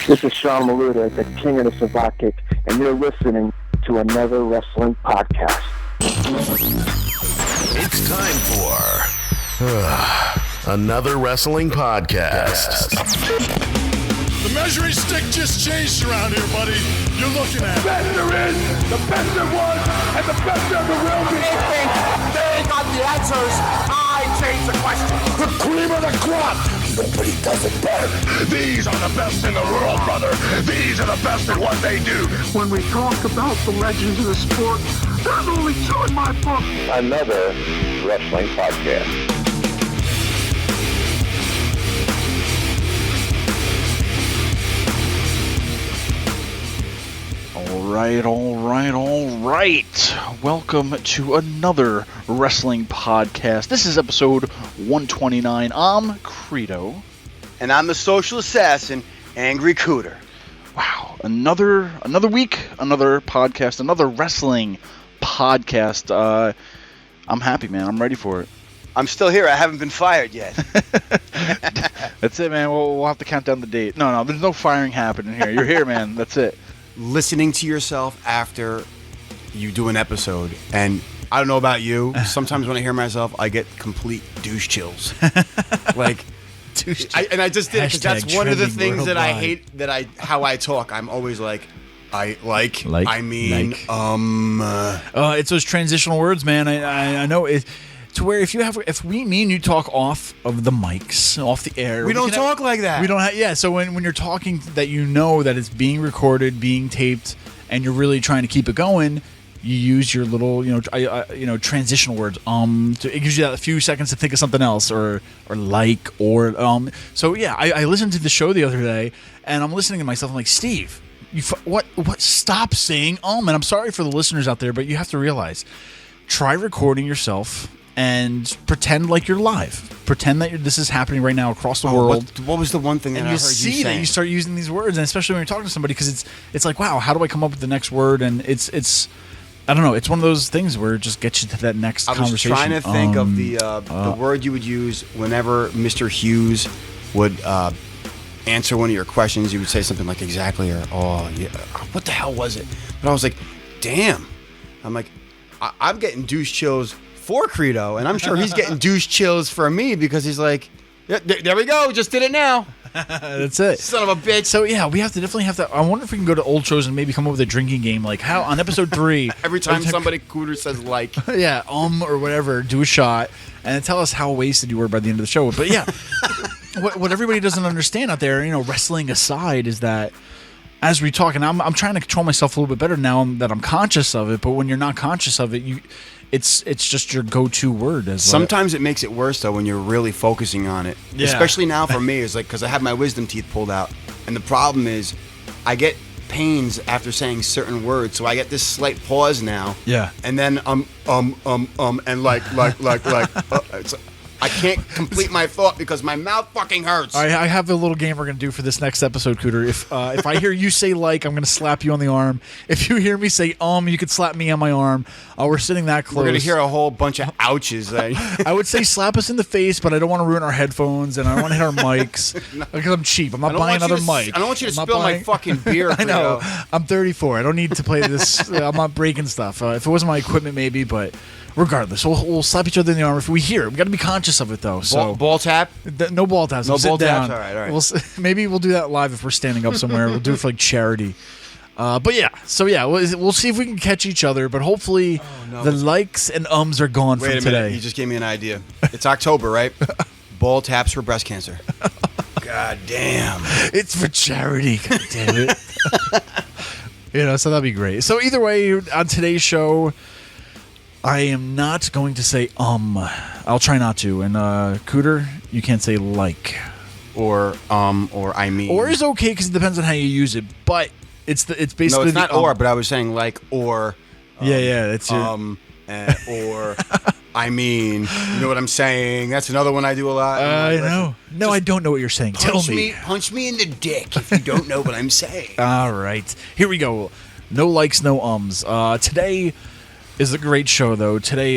This is Sean Maluta, the king of the Savate Kick, and you're listening to another wrestling podcast. It's time for another wrestling podcast. The measuring stick just changed around here, buddy. You're looking at the best there is, the best there was, and the best there will be. They got the answers. I change the question. The cream of the crop. Nobody does it better. These are the best in the world, brother. These are the best at what they do. When we talk about the legends of the sport, there's only two in my book. Another wrestling podcast. All right. Welcome to another wrestling podcast. This is episode 129. I'm Credo. And I'm the social assassin, Angry Cooter. Wow. Another week, another podcast, another wrestling podcast. I'm happy, man. I'm ready for it. I'm still here. I haven't been fired yet. That's it, man. We'll have to count down the date. No, there's no firing happening here. You're here, man. That's it. Listening to yourself after you do an episode, and I don't know about you, sometimes when I hear myself, I get complete douche chills. Like, douche chills. And I just did it because that's one of the things that I hate, how I talk. I'm always like, it's those transitional words, man. I know it. To where if me and you talk off of the mics, off the air, we don't talk like that. We don't have, yeah. So when you're talking, that you know that it's being recorded, being taped, and you're really trying to keep it going, you use your little, transitional words. It gives you that a few seconds to think of something else, or. So yeah, I listened to the show the other day, and I'm listening to myself. I'm like, Steve, what? Stop saying And I'm sorry for the listeners out there, but you have to realize, try recording yourself. And pretend like you're live. Pretend that this is happening right now across the world. What was the one thing that I heard you say? And you see that you start using these words, and especially when you're talking to somebody, because it's like, wow, how do I come up with the next word? And it's I don't know. It's one of those things where it just gets you to that next conversation. I was trying to think of the word you would use whenever Mr. Hughes would answer one of your questions. You would say something like exactly, or yeah, what the hell was it? But I was like, damn. I'm like, I'm getting douche chills for Credo, and I'm sure he's getting douche chills for me because he's like, yeah, there we go, just did it now. That's it. Son of a bitch. So yeah, we definitely have to. I wonder if we can go to old shows and maybe come up with a drinking game, like how on episode 3. every time somebody Cooter says like, yeah, or whatever, do a shot and tell us how wasted you were by the end of the show. But yeah, what everybody doesn't understand out there, wrestling aside, is that as we talk, and I'm trying to control myself a little bit better now that I'm conscious of it. But when you're not conscious of it, it's just your go-to word. Sometimes it makes it worse though when you're really focusing on it. Yeah. Especially now for me, it's like because I have my wisdom teeth pulled out, and the problem is I get pains after saying certain words, so I get this slight pause now. Yeah. And then and like it's. I can't complete my thought because my mouth fucking hurts. I have a little game we're going to do for this next episode, Cooter. If I hear you say like, I'm going to slap you on the arm. If you hear me say you could slap me on my arm. We're sitting that close. We're going to hear a whole bunch of ouches. I would say slap us in the face, but I don't want to ruin our headphones, and I don't want to hit our mics because I'm cheap. I'm not buying another mic. I don't want you to spill my fucking beer. I know. I'm 34. I don't need to play this. I'm not breaking stuff. If it wasn't my equipment, maybe, but... Regardless, we'll slap each other in the arm if we hear it. We got to be conscious of it, though. So ball tap? No ball taps. No ball taps. All right. Maybe we'll do that live if we're standing up somewhere. We'll do it for like charity. But yeah, we'll see if we can catch each other. But hopefully, the likes and ums are gone from today. Wait a minute, you just gave me an idea. It's October, right? Ball taps for breast cancer. God damn! It's for charity. God damn it. So that'd be great. So either way, on today's show, I am not going to say I'll try not to. And Cooter, you can't say like. Or I mean. Or is okay because it depends on how you use it. But it's basically. No, it's not or, but I was saying like or. Yeah, that's or I mean, you know what I'm saying? That's another one I do a lot. I know. No, I don't know what you're saying. Tell me. Punch me in the dick if you don't know what I'm saying. All right. Here we go. No likes, no ums. Today is a great show, though. Today,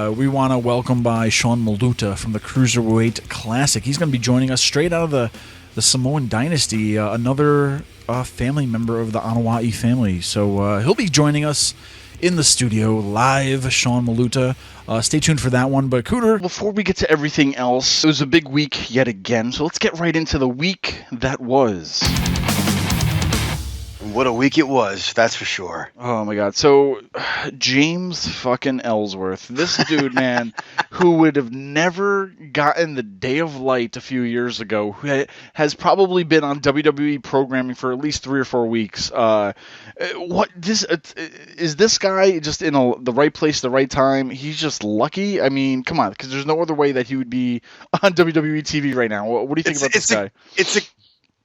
we want to welcome by Sean Maluta from the Cruiserweight Classic. He's going to be joining us straight out of the the Samoan Dynasty, another family member of the Outta family. So he'll be joining us in the studio live, Sean Maluta. Stay tuned for that one. But Cooter, before we get to everything else, it was a big week yet again. So let's get right into the week that was. What a week it was, that's for sure. Oh my God. So James fucking Ellsworth, this dude, man, who would have never gotten the day of light a few years ago, who has probably been on WWE programming for at least 3 or 4 weeks. Is this guy just in the right place, the right time? He's just lucky. I mean, come on, because there's no other way that he would be on WWE TV right now. What do you think about this guy? It's a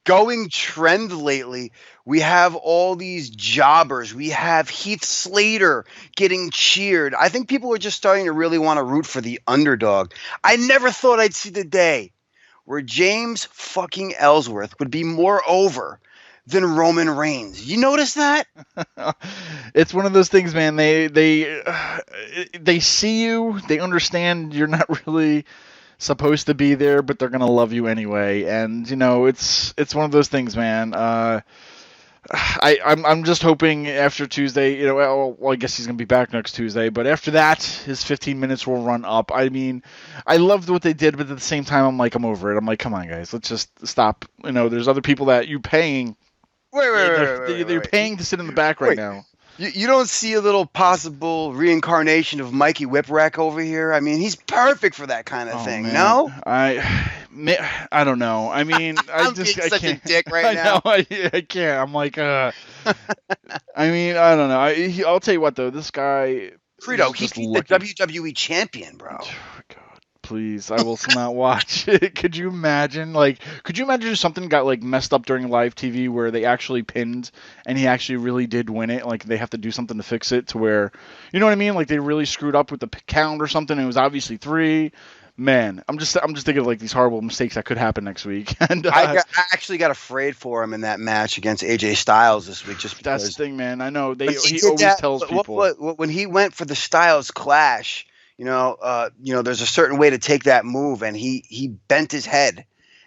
going trend lately. We have all these jobbers. We have Heath Slater getting cheered. I think people are just starting to really want to root for the underdog. I never thought I'd see the day where James fucking Ellsworth would be more over than Roman Reigns. You notice that? It's one of those things, man. They see you. They understand you're not really supposed to be there, but they're gonna love you anyway. And it's one of those things, man. I'm just hoping after Tuesday, well, I guess he's gonna be back next Tuesday, but after that, his 15 minutes will run up. I mean, I loved what they did, but at the same time, I'm over it. I'm like, come on, guys, let's just stop. There's other people that you're paying. They're paying to sit in the back right now. You don't see a little possible reincarnation of Mikey Whipwreck over here? I mean, he's perfect for that kind of thing, man. No? I don't know. I mean, I'm I such can't. a dick right now. I can't. I'm like, I mean, I don't know. I'll tell you what, though. This guy... Credo, he's the WWE champion, bro. Oh, God. Please, I will not watch it. Could you imagine? If something got messed up during live TV where they actually pinned and he actually really did win it? Like they have to do something to fix it to where, you know what I mean? Like they really screwed up with the count or something. And it was obviously 3. Man, I'm just thinking of these horrible mistakes that could happen next week. And I actually got afraid for him in that match against AJ Styles this week. Just because. That's the thing, man. I know he always tells people when he went for the Styles Clash. There's a certain way to take that move, and he bent his head,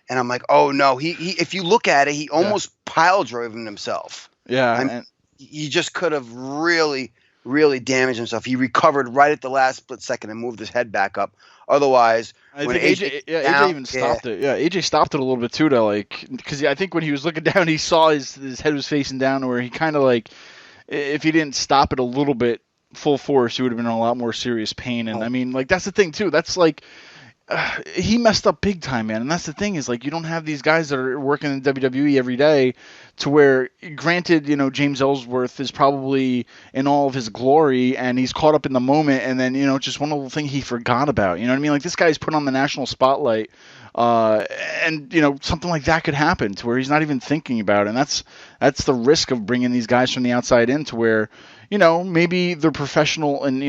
and I'm like, oh no, he if you look at it, he almost pile drove himself. Yeah, he just could have really, really damaged himself. He recovered right at the last split second and moved his head back up. Otherwise, I think AJ even stopped it. Yeah, AJ stopped it a little bit too, though, because I think when he was looking down, he saw his head was facing down, where he kind of if he didn't stop it a little bit full force, he would have been in a lot more serious pain. And I mean, that's the thing too. That's he messed up big time, man. And that's the thing is you don't have these guys that are working in WWE every day to where, granted, James Ellsworth is probably in all of his glory and he's caught up in the moment. And then, just one little thing he forgot about, you know what I mean? This guy's put on the national spotlight. And something like that could happen to where he's not even thinking about it. And that's the risk of bringing these guys from the outside in to where, maybe they're professional and,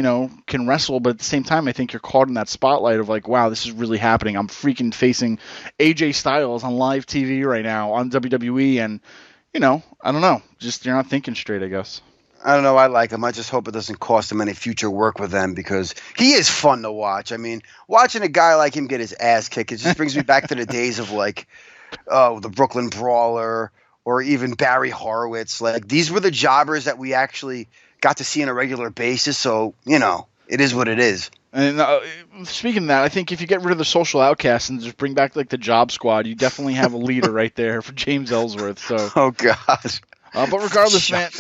can wrestle, but at the same time, I think you're caught in that spotlight of wow, this is really happening. I'm freaking facing AJ Styles on live TV right now on WWE. And, I don't know, just you're not thinking straight, I guess. I don't know. I like him. I just hope it doesn't cost him any future work with them because he is fun to watch. I mean, watching a guy like him get his ass kicked, it just brings me back to the days of the Brooklyn Brawler or even Barry Horowitz. These were the jobbers that we actually got to see on a regular basis. So, it is what it is. And speaking of that, I think if you get rid of the social outcasts and just bring back the job squad, you definitely have a leader right there for James Ellsworth. So. Oh, gosh. But regardless, man,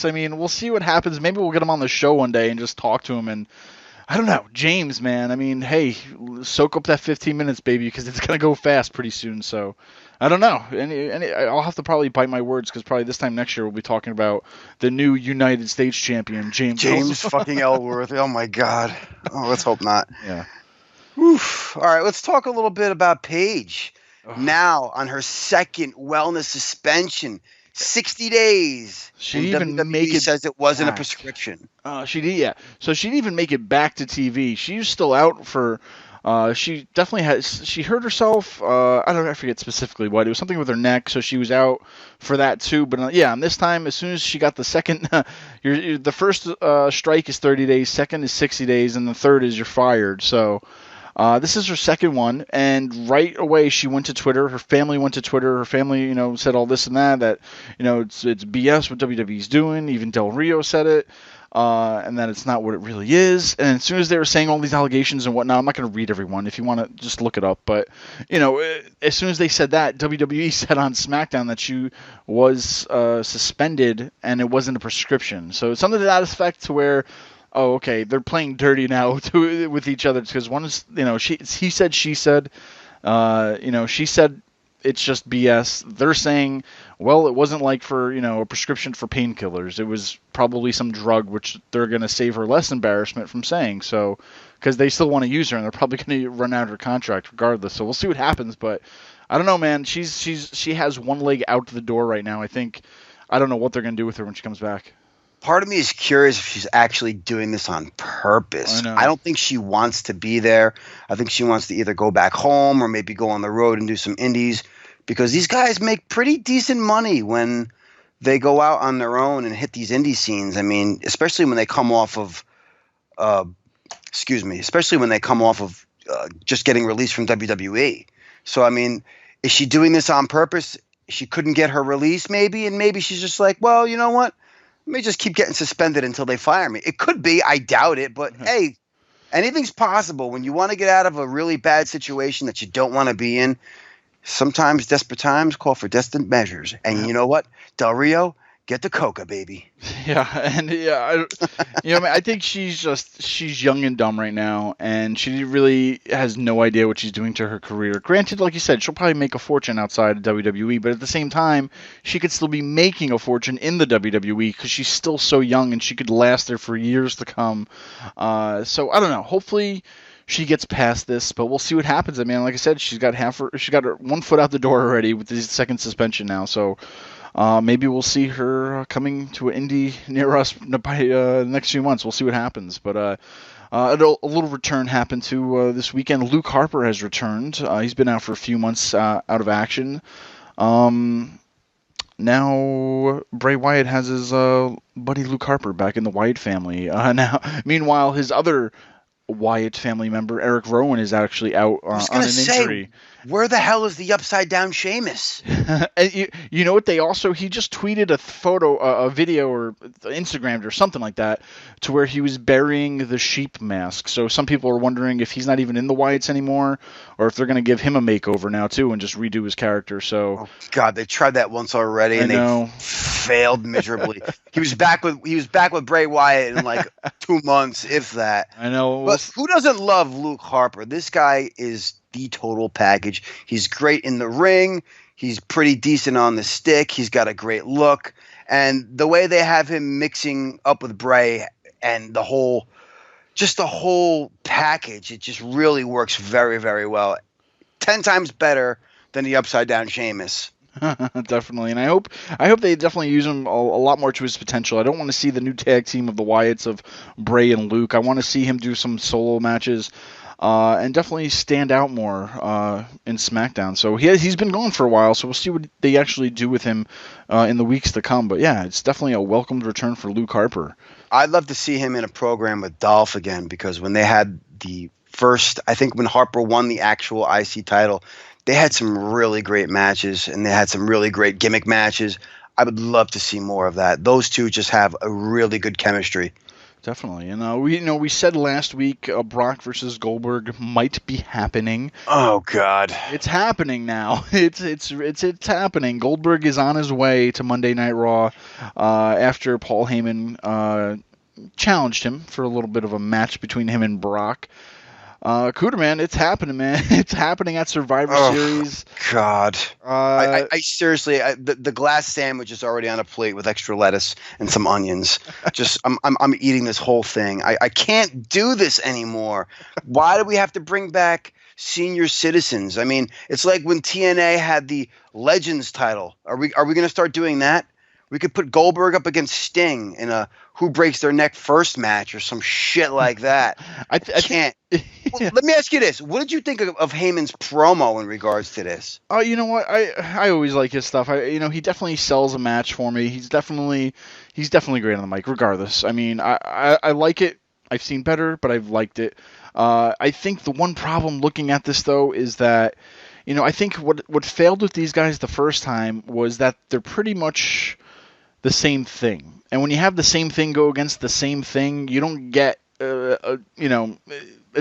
I mean, we'll see what happens. Maybe we'll get him on the show one day and just talk to him. And I don't know, James, man. I mean, hey, soak up that 15 minutes, baby, because it's going to go fast pretty soon. So I don't know. I'll have to probably bite my words because probably this time next year we'll be talking about the new United States champion, James fucking Ellsworth. Oh, my God. Oh, let's hope not. Yeah. Oof. All right, let's talk a little bit about Paige. Now on her second wellness suspension. 60 days. She even says it wasn't a prescription. She did, yeah. So she didn't even make it back to TV. She was still out for. She definitely has. She hurt herself. I forget specifically what. It was something with her neck, so she was out for that too. But and this time, as soon as she got the second, the first strike is 30 days, second is 60 days, and the third is you're fired. So. This is her second one, and right away she went to Twitter. Her family went to Twitter. Her family, said all this and that it's BS what WWE's doing. Even Del Rio said it, and that it's not what it really is. And as soon as they were saying all these allegations and whatnot, I'm not going to read everyone. If you want to just look it up. But, as soon as they said that, WWE said on SmackDown that she was suspended and it wasn't a prescription. So it's something to that effect to where, oh, okay, they're playing dirty now with each other because one is, he said, she said, she said it's just BS. They're saying, well, it wasn't like for, a prescription for painkillers. It was probably some drug, which they're going to save her less embarrassment from saying. So, because they still want to use her and they're probably going to run out of her contract regardless. So we'll see what happens. But I don't know, man. She has one leg out the door right now. I don't know what they're going to do with her when she comes back. Part of me is curious if she's actually doing this on purpose. I don't think she wants to be there. I think she wants to either go back home or maybe go on the road and do some indies, because these guys make pretty decent money when they go out on their own and hit these indie scenes. I mean, especially when they come off of just getting released from WWE. So, I mean, is she doing this on purpose? She couldn't get her release maybe, and maybe she's just like, well, you know what? Let me just keep getting suspended until they fire me. It could be. I doubt it. But, hey, anything's possible. When you want to get out of a really bad situation that you don't want to be in, sometimes desperate times call for desperate measures. And you know what? Del Rio, get the coca, baby. Yeah, and I think she's young and dumb right now, and she really has no idea what she's doing to her career. Granted, like you said, she'll probably make a fortune outside of WWE, but at the same time, she could still be making a fortune in the WWE because she's still so young and she could last there for years to come. So I don't know. Hopefully she gets past this, but we'll see what happens. I mean, like I said, she's got her 1 foot out the door already with this second suspension now, so. Maybe we'll see her coming to an indie near us by the next few months. We'll see what happens. But a little return happened to this weekend. Luke Harper has returned. He's been out for a few months out of action. Now Bray Wyatt has his buddy Luke Harper back in the Wyatt family. Meanwhile, his other Wyatt family member, Eric Rowan, is actually out on an injury. Where the hell is the upside down Sheamus? And you know what? He just tweeted a video, or Instagrammed or something like that, to where he was burying the sheep mask. So some people are wondering if he's not even in the Wyatts anymore, or if they're going to give him a makeover now too and just redo his character. So, oh God, they tried that once already and they failed miserably. He was back with Bray Wyatt in like 2 months, if that. I know. But who doesn't love Luke Harper? This guy is the total package. He's great in the ring. He's pretty decent on the stick. He's got a great look. And the way they have him mixing up with Bray and the whole package, it just really works very, very well. 10 times better than the upside down Sheamus. Definitely, and I hope they definitely use him a lot more to his potential. I don't want to see the new tag team of the Wyatts of Bray and Luke. I want to see him do some solo matches and definitely stand out more in SmackDown. So he's been gone for a while, so we'll see what they actually do with him in the weeks to come. But yeah, it's definitely a welcomed return for Luke Harper. I'd love to see him in a program with Dolph again, because when they had the first, I think when Harper won the actual IC title, they had some really great matches, and they had some really great gimmick matches. I would love to see more of that. Those two just have a really good chemistry. Definitely, and we said last week Brock versus Goldberg might be happening. Oh God, it's happening now. It's happening. Goldberg is on his way to Monday Night Raw after Paul Heyman challenged him for a little bit of a match between him and Brock. Cooter, man, it's happening, man. It's happening at Survivor Series. God, I seriously, the glass sandwich is already on a plate with extra lettuce and some onions. Just, I'm eating this whole thing. I can't do this anymore. Why do we have to bring back senior citizens? I mean, it's like when TNA had the Legends title. Are we going to start doing that? We could put Goldberg up against Sting in a who breaks their neck first match or some shit like that. I can't. Well, let me ask you this. What did you think of Heyman's promo in regards to this? Oh, you know what? I always like his stuff. He definitely sells a match for me. He's definitely great on the mic regardless. I mean, I like it. I've seen better, but I've liked it. I think the one problem looking at this, though, is that, I think what failed with these guys the first time was that they're pretty much the same thing. And when you have the same thing go against the same thing, you don't get, a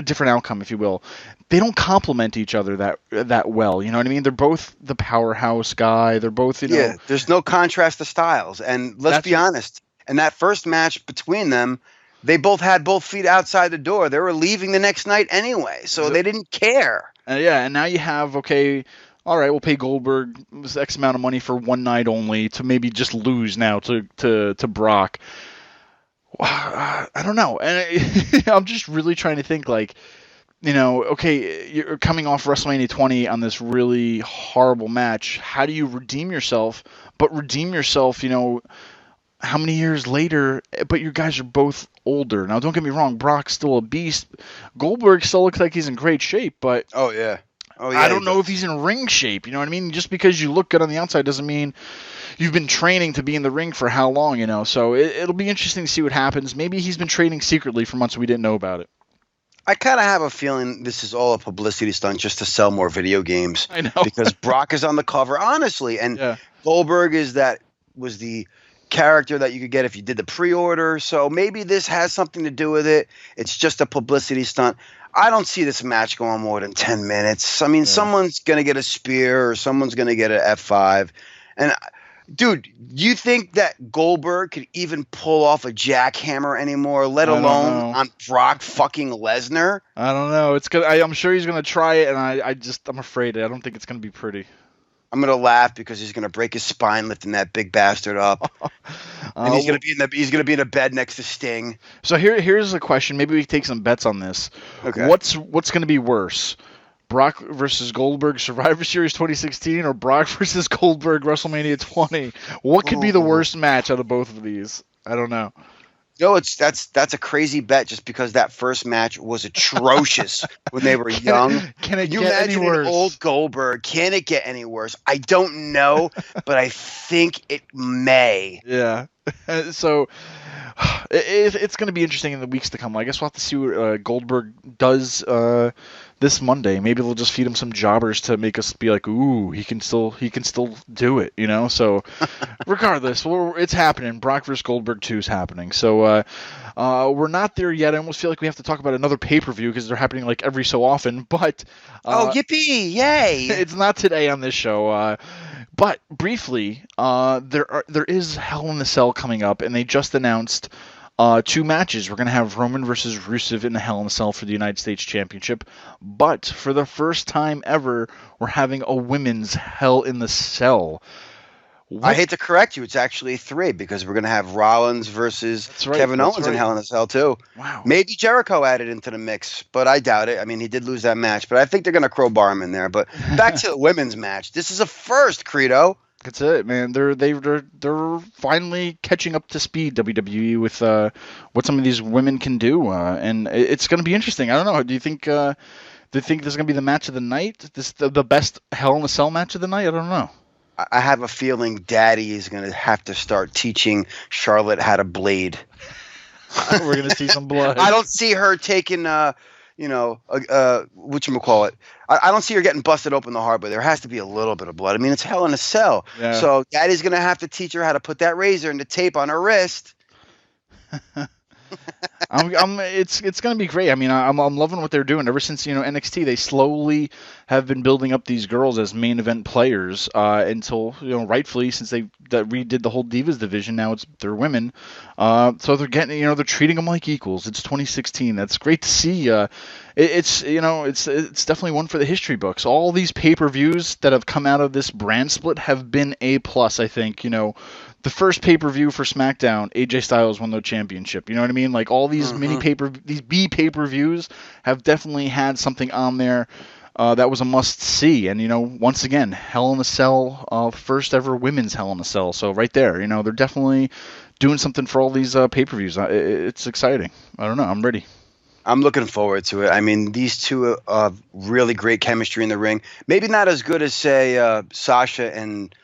different outcome, if you will. They don't complement each other that well. You know what I mean? They're both the powerhouse guy. They're both, Yeah, there's no contrast to styles. And let's be honest, in that first match between them, they both had both feet outside the door. They were leaving the next night anyway, so they didn't care. And now you have, okay, all right, we'll pay Goldberg this X amount of money for one night only to maybe just lose now to Brock. I don't know. And I'm just really trying to think, like, okay, you're coming off WrestleMania 20 on this really horrible match. How do you redeem yourself? But redeem yourself, how many years later? But you guys are both older. Now, don't get me wrong. Brock's still a beast. Goldberg still looks like he's in great shape, but I don't know if he's in ring shape. You know what I mean? Just because you look good on the outside doesn't mean you've been training to be in the ring for how long, So it'll be interesting to see what happens. Maybe he's been training secretly for months we didn't know about it. I kind of have a feeling this is all a publicity stunt just to sell more video games. I know. Because Brock is on the cover, honestly. And Goldberg was the character that you could get if you did the pre-order. So maybe this has something to do with it. It's just a publicity stunt. I don't see this match going more than 10 minutes. I mean, someone's going to get a spear or someone's going to get an F5. And, dude, you think that Goldberg could even pull off a jackhammer anymore, let alone on Brock fucking Lesnar? I don't know. I'm sure he's going to try it, and I'm afraid. I don't think it's going to be pretty. I'm going to laugh because he's going to break his spine lifting that big bastard up. And he's going to be in a bed next to Sting. So here's a question. Maybe we can take some bets on this. Okay. What's going to be worse? Brock versus Goldberg Survivor Series 2016 or Brock versus Goldberg WrestleMania 20? What could be the worst match out of both of these? I don't know. No, that's a crazy bet just because that first match was atrocious when they were young. Can it get any worse? Old Goldberg, can it get any worse? I don't know, but I think it may. Yeah. So it's going to be interesting in the weeks to come. I guess we'll have to see what Goldberg does this Monday. Maybe they'll just feed him some jobbers to make us be like, ooh, he can still do it, So regardless, it's happening. Brock vs. Goldberg 2 is happening. So we're not there yet. I almost feel like we have to talk about another pay-per-view because they're happening like every so often. But yippee, yay! It's not today on this show. But briefly, there is Hell in the Cell coming up, and they just announced 2 matches. We're going to have Roman versus Rusev in the Hell in the Cell for the United States Championship. But for the first time ever, we're having a women's Hell in the Cell. I hate to correct you. It's actually 3 because we're going to have Rollins versus Kevin Owens in Hell in a Cell too. Wow. Maybe Jericho added into the mix, but I doubt it. I mean, he did lose that match, but I think they're going to crowbar him in there. But back to the women's match. This is a first, Credo. That's it, man. They're finally catching up to speed, WWE, with what some of these women can do, and it's going to be interesting. I don't know. Do you think this is going to be the match of the night? The best Hell in a Cell match of the night? I don't know. I have a feeling Daddy is going to have to start teaching Charlotte how to blade. We're going to see some blood. I don't see her taking, whatchamacallit. I don't see her getting busted open the hard way. There has to be a little bit of blood. I mean, it's Hell in a Cell. Yeah. So Daddy's going to have to teach her how to put that razor and the tape on her wrist. It's going to be great. I mean, I'm loving what they're doing. Ever since NXT, they slowly have been building up these girls as main event players until rightfully, since they redid the whole Divas division, now they're women. So they're getting they're treating them like equals. It's 2016. That's great to see. It's definitely one for the history books. All these pay-per-views that have come out of this brand split have been A+. I think the first pay-per-view for SmackDown, AJ Styles won the championship. You know what I mean? Like all these these B pay-per-views have definitely had something on there that was a must-see. And once again, Hell in a Cell, first ever women's Hell in a Cell. So right there, they're definitely doing something for all these pay-per-views. It's exciting. I don't know. I'm ready. I'm looking forward to it. I mean, these two really great chemistry in the ring. Maybe not as good as, say, Sasha and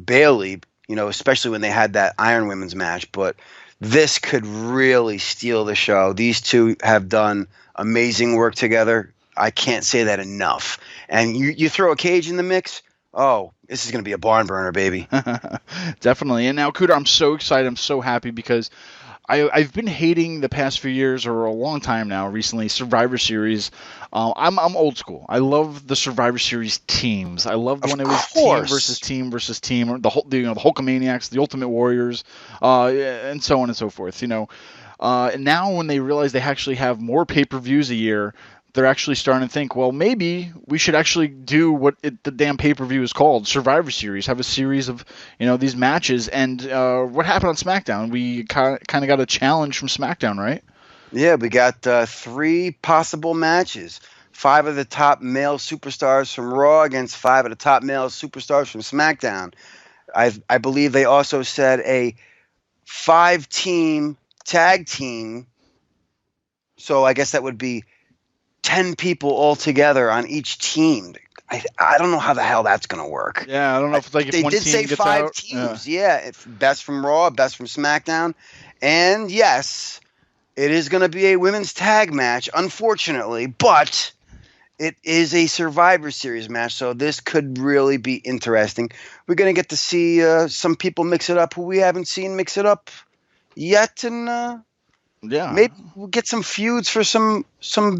Bayley, especially when they had that Iron Women's match. But this could really steal the show. These two have done amazing work together. I can't say that enough. And you throw a Cage in the mix, oh, this is going to be a barn burner, baby. Definitely. And now, Kuda, I'm so excited. I'm so happy because I've been hating the past few years, or a long time now, recently, Survivor Series. I'm old school. I love the Survivor Series teams. I loved when it was team versus team, the Hulkamaniacs, the Ultimate Warriors, and so on and so forth. Now when they realize they actually have more pay-per-views a year, they're actually starting to think, well, maybe we should actually do what the damn pay-per-view is called, Survivor Series, have a series of, these matches. And what happened on SmackDown? We kind of got a challenge from SmackDown, right? Yeah, we got 3 possible matches. 5 of the top male superstars from Raw against 5 of the top male superstars from SmackDown. I believe they also said a 5-team tag team. So I guess that would be 10 people all together on each team. I don't know how the hell that's going to work. Yeah, I don't know if like if they one did team say gets 5 out. teams. Yeah, best from Raw, best from SmackDown. And yes, it is going to be a women's tag match, unfortunately, but it is a Survivor Series match, so this could really be interesting. We're going to get to see some people mix it up who we haven't seen mix it up yet, and yeah, maybe we'll get some feuds for some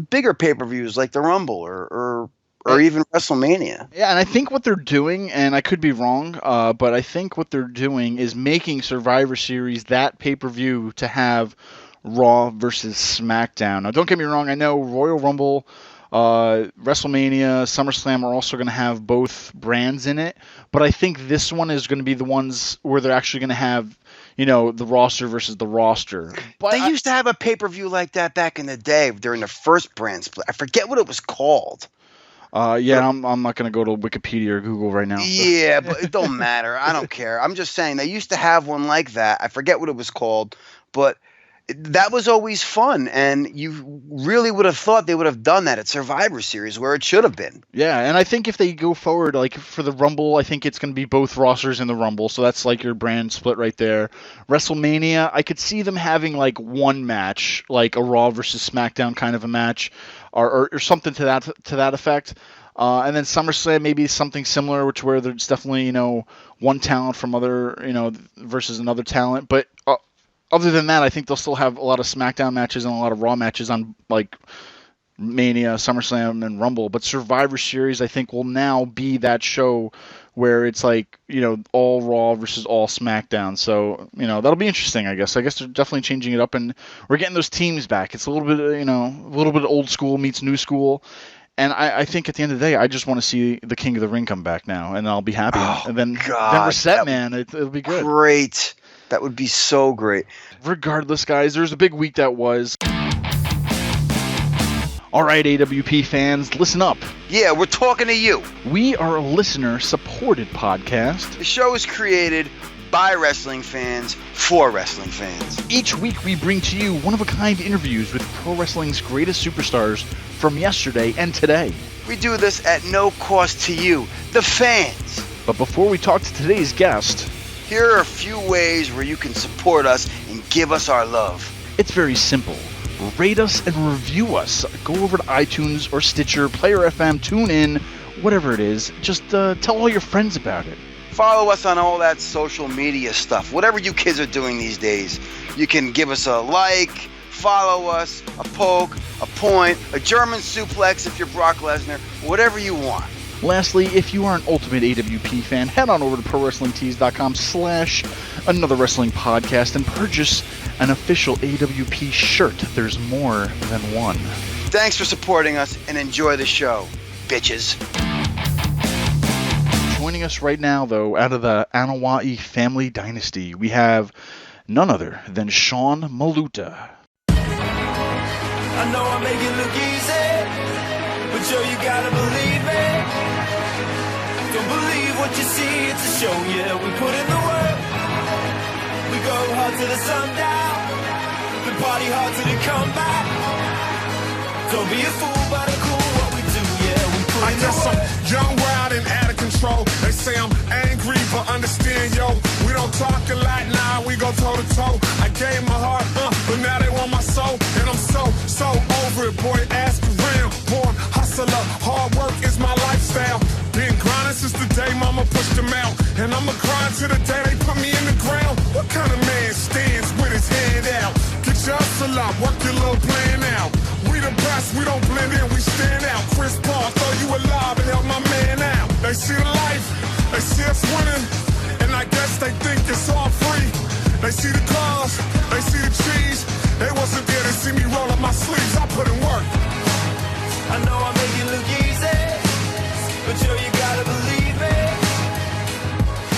bigger pay-per-views like the Rumble or even WrestleMania. Yeah, and I think what they're doing, and I could be wrong, but I think what they're doing is making Survivor Series that pay-per-view to have Raw versus SmackDown. Now, don't get me wrong. I know Royal Rumble, WrestleMania, SummerSlam are also going to have both brands in it, but I think this one is going to be the ones where they're actually going to have, the roster versus the roster. But they used to have a pay-per-view like that back in the day during the first brand split. I forget what it was called. I'm not going to go to Wikipedia or Google right now. So. Yeah, but it don't matter. I don't care. I'm just saying they used to have one like that. I forget what it was called, but that was always fun, and you really would have thought they would have done that at Survivor Series where it should have been. Yeah, and I think if they go forward, like for the Rumble, I think it's going to be both rosters in the Rumble, so that's like your brand split right there. WrestleMania, I could see them having like one match, like a Raw versus SmackDown kind of a match, or something to that effect. And then SummerSlam, maybe something similar, which where there's definitely one talent from other versus another talent, but. Other than that, I think they'll still have a lot of SmackDown matches and a lot of Raw matches on like Mania, SummerSlam, and Rumble. But Survivor Series, I think, will now be that show where it's like, all Raw versus all SmackDown. So, that'll be interesting, I guess. I guess they're definitely changing it up, and we're getting those teams back. It's a little bit, a little bit old school meets new school. And I think at the end of the day, I just want to see the King of the Ring come back now, and I'll be happy. And then we're set, man. It'll be good. Great. That would be so great. Regardless, guys, there's a big week that was. All right, AWP fans, listen up. Yeah, we're talking to you. We are a listener-supported podcast. The show is created by wrestling fans for wrestling fans. Each week, we bring to you one-of-a-kind interviews with pro wrestling's greatest superstars from yesterday and today. We do this at no cost to you, the fans. But before we talk to today's guest, here are a few ways where you can support us and give us our love. It's very simple. Rate us and review us. Go over to iTunes or Stitcher, Player FM, TuneIn, whatever it is. Just tell all your friends about it. Follow us on all that social media stuff. Whatever you kids are doing these days. You can give us a like, follow us, a poke, a point, a German suplex if you're Brock Lesnar, whatever you want. Lastly, if you are an ultimate AWP fan, head on over to ProWrestlingTees.com/Another Wrestling Podcast and purchase an official AWP shirt. There's more than one. Thanks for supporting us and enjoy the show, bitches. Joining us right now, though, out of the Anawa'i family dynasty, we have none other than Sean Maluta. I know I make it look easy, but yo, you gotta believe me. Don't believe what you see, it's a show, yeah, we put in the work. We go hard to the sundown, we party hard till they come back. Don't be a fool, but a cool what we do, yeah, we put in the work. I'm young, wild, and out of control. They say I'm angry, but understand, yo, we don't talk a lot, nah, we go toe to toe. I gave my And I'ma grind to the day they put me in the ground. What kind of man stands with his hand out? Get your hustle up, work your little plan out. We the best, we don't blend in, we stand out. Chris Paul, throw you a lob and help my man out. They see the life, they see us winning, and I guess they think it's all free. They see the cars, they see the cheese. They wasn't there to see me roll up my sleeves. I put in work. I know I make it look easy, but yo, you gotta believe it.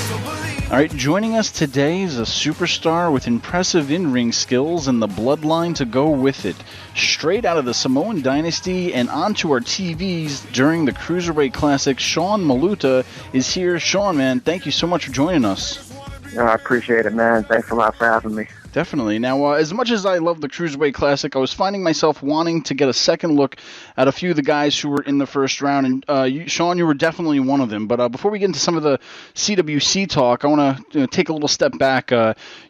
So believe. All right, joining us today is a superstar with impressive in-ring skills and the bloodline to go with it. Straight out of the Samoan Dynasty and onto our TVs during the Cruiserweight Classic, Sean Maluta is here. Sean, man, thank you so much for joining us. I appreciate it, man. Thanks a lot for having me. Definitely. Now, as much as I love the Cruiserweight Classic, I was finding myself wanting to get a second look at a few of the guys who were in the first round, and Sean, you were definitely one of them. But before we get into some of the CWC talk, I want to take a little step back.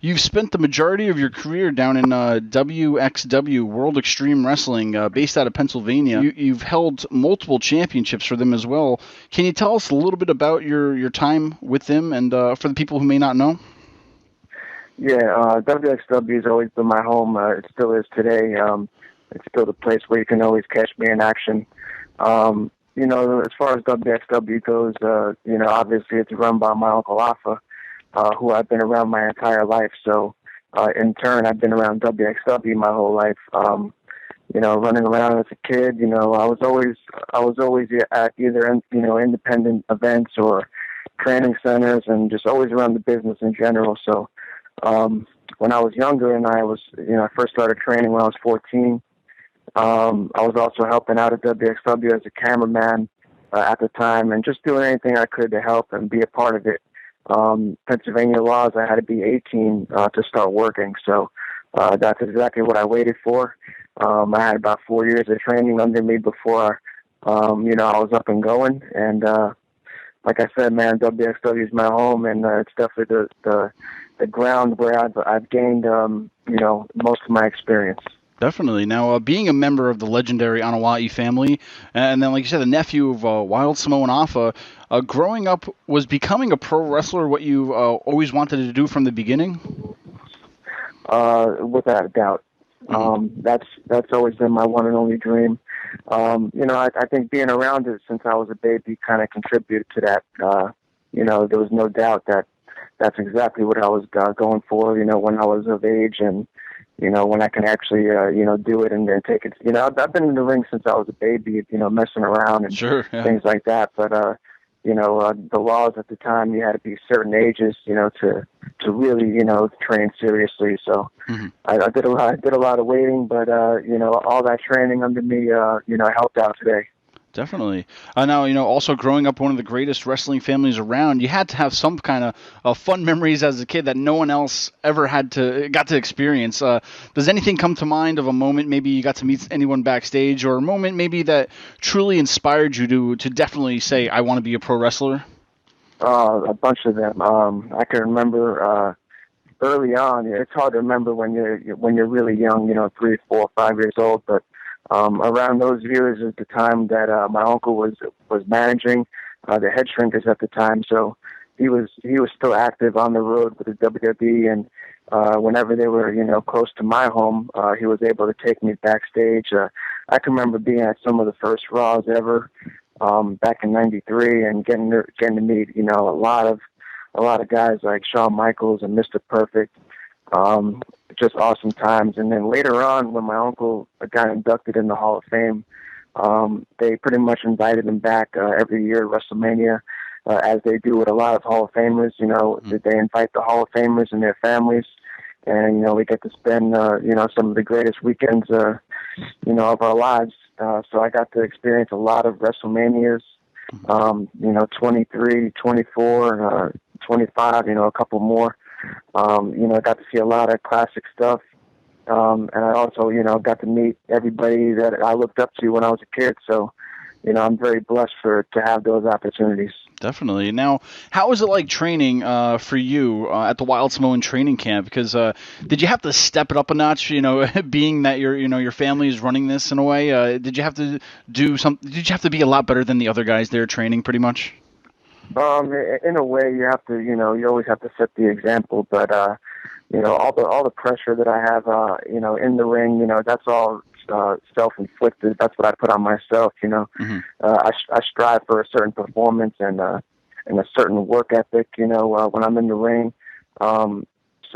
You've spent the majority of your career down in WXW, World Extreme Wrestling, based out of Pennsylvania. You've held multiple championships for them as well. Can you tell us a little bit about your time with them, and for the people who may not know? Yeah, WXW has always been my home. It still is today. It's still the place where you can always catch me in action. You know, as far as WXW goes, you know, obviously it's run by my Uncle Outta, who I've been around my entire life. So, in turn, I've been around WXW my whole life. You know, running around as a kid, you know, I was always at either, you know, independent events or training centers, and just always around the business in general. So, when I was younger and I first started training when I was 14, I was also helping out at WXW as a cameraman at the time, and just doing anything I could to help and be a part of it. Pennsylvania laws, I had to be 18 to start working, so that's exactly what I waited for. I had about 4 years of training under me before, you know, I was up and going, and like I said, man, WXW is my home, and it's definitely the ground where I've gained, you know, most of my experience. Definitely. Now, being a member of the legendary Outta family, and then, like you said, the nephew of Wild Samoan Outta, growing up, was becoming a pro wrestler what you always wanted to do from the beginning? Without a doubt. That's always been my one and only dream. You know, I think being around it since I was a baby kind of contributed to that. You know, there was no doubt that that's exactly what I was going for, you know, when I was of age, and, you know, when I can actually, you know, do it and then take it. You know, I've been in the ring since I was a baby, you know, messing around and things like that. But, you know, the laws at the time, you had to be certain ages, you know, to really, you know, train seriously. So I did a lot of waiting, but, you know, all that training under me, you know, helped out today. Definitely. Now, you know, also growing up one of the greatest wrestling families around, you had to have some kind of fun memories as a kid that no one else ever got to experience. Does anything come to mind of a moment maybe you got to meet anyone backstage, or a moment maybe that truly inspired you to definitely say, I want to be a pro wrestler? A bunch of them. I can remember early on. It's hard to remember when you're really young, you know, 3, 4, 5 years old, but around those years is the time that my uncle was managing the head shrinkers at the time. So he was still active on the road with the WWE, and whenever they were, you know, close to my home, he was able to take me backstage. I can remember being at some of the first Raws ever back in '93, and getting to meet, you know, a lot of guys like Shawn Michaels and Mr. Perfect. Just awesome times. And then later on, when my uncle got inducted in the Hall of Fame, they pretty much invited him back every year at WrestleMania, as they do with a lot of Hall of Famers. You know, they invite the Hall of Famers and their families, and, you know, we get to spend, you know, some of the greatest weekends, you know, of our lives. So I got to experience a lot of WrestleManias, you know, 23, 24, 25, you know, a couple more. You know, I got to see a lot of classic stuff. And I also, you know, got to meet everybody that I looked up to when I was a kid. So, you know, I'm very blessed to have those opportunities. Definitely. Now, how was it like training for you at the Wild Samoan training camp? Because did you have to step it up a notch? You know, being that your family is running this in a way. Did you have to do something? Did you have to be a lot better than the other guys there training, pretty much? In a way, you have to, you always have to set the example. But all the pressure that I have, in the ring, that's all self-inflicted. That's what I put on myself. I strive for a certain performance and a certain work ethic. When I'm in the ring. So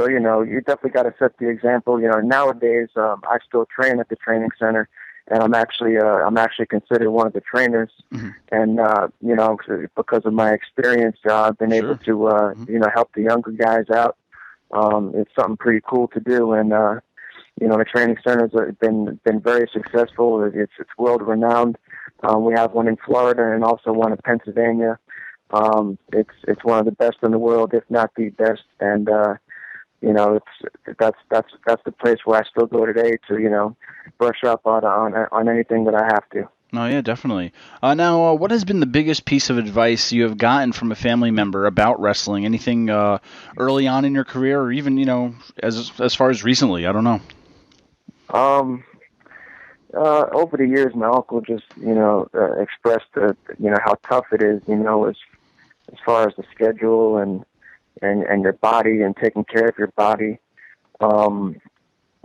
you definitely got to set the example. Nowadays, I still train at the training center. And I'm actually considered one of the trainers, and because of my experience, I've been able to help the younger guys out. It's something pretty cool to do, and the training centers have been very successful. It's world renowned. We have one in Florida and also one in Pennsylvania. It's one of the best in the world, if not the best, and that's the place where I still go today to brush up on anything that I have to. Oh yeah, definitely. Now, what has been the biggest piece of advice you have gotten from a family member about wrestling? Anything early on in your career, or even as far as recently? I don't know. Over the years, my uncle just expressed how tough it is, as far as the schedule and your body and taking care of your body.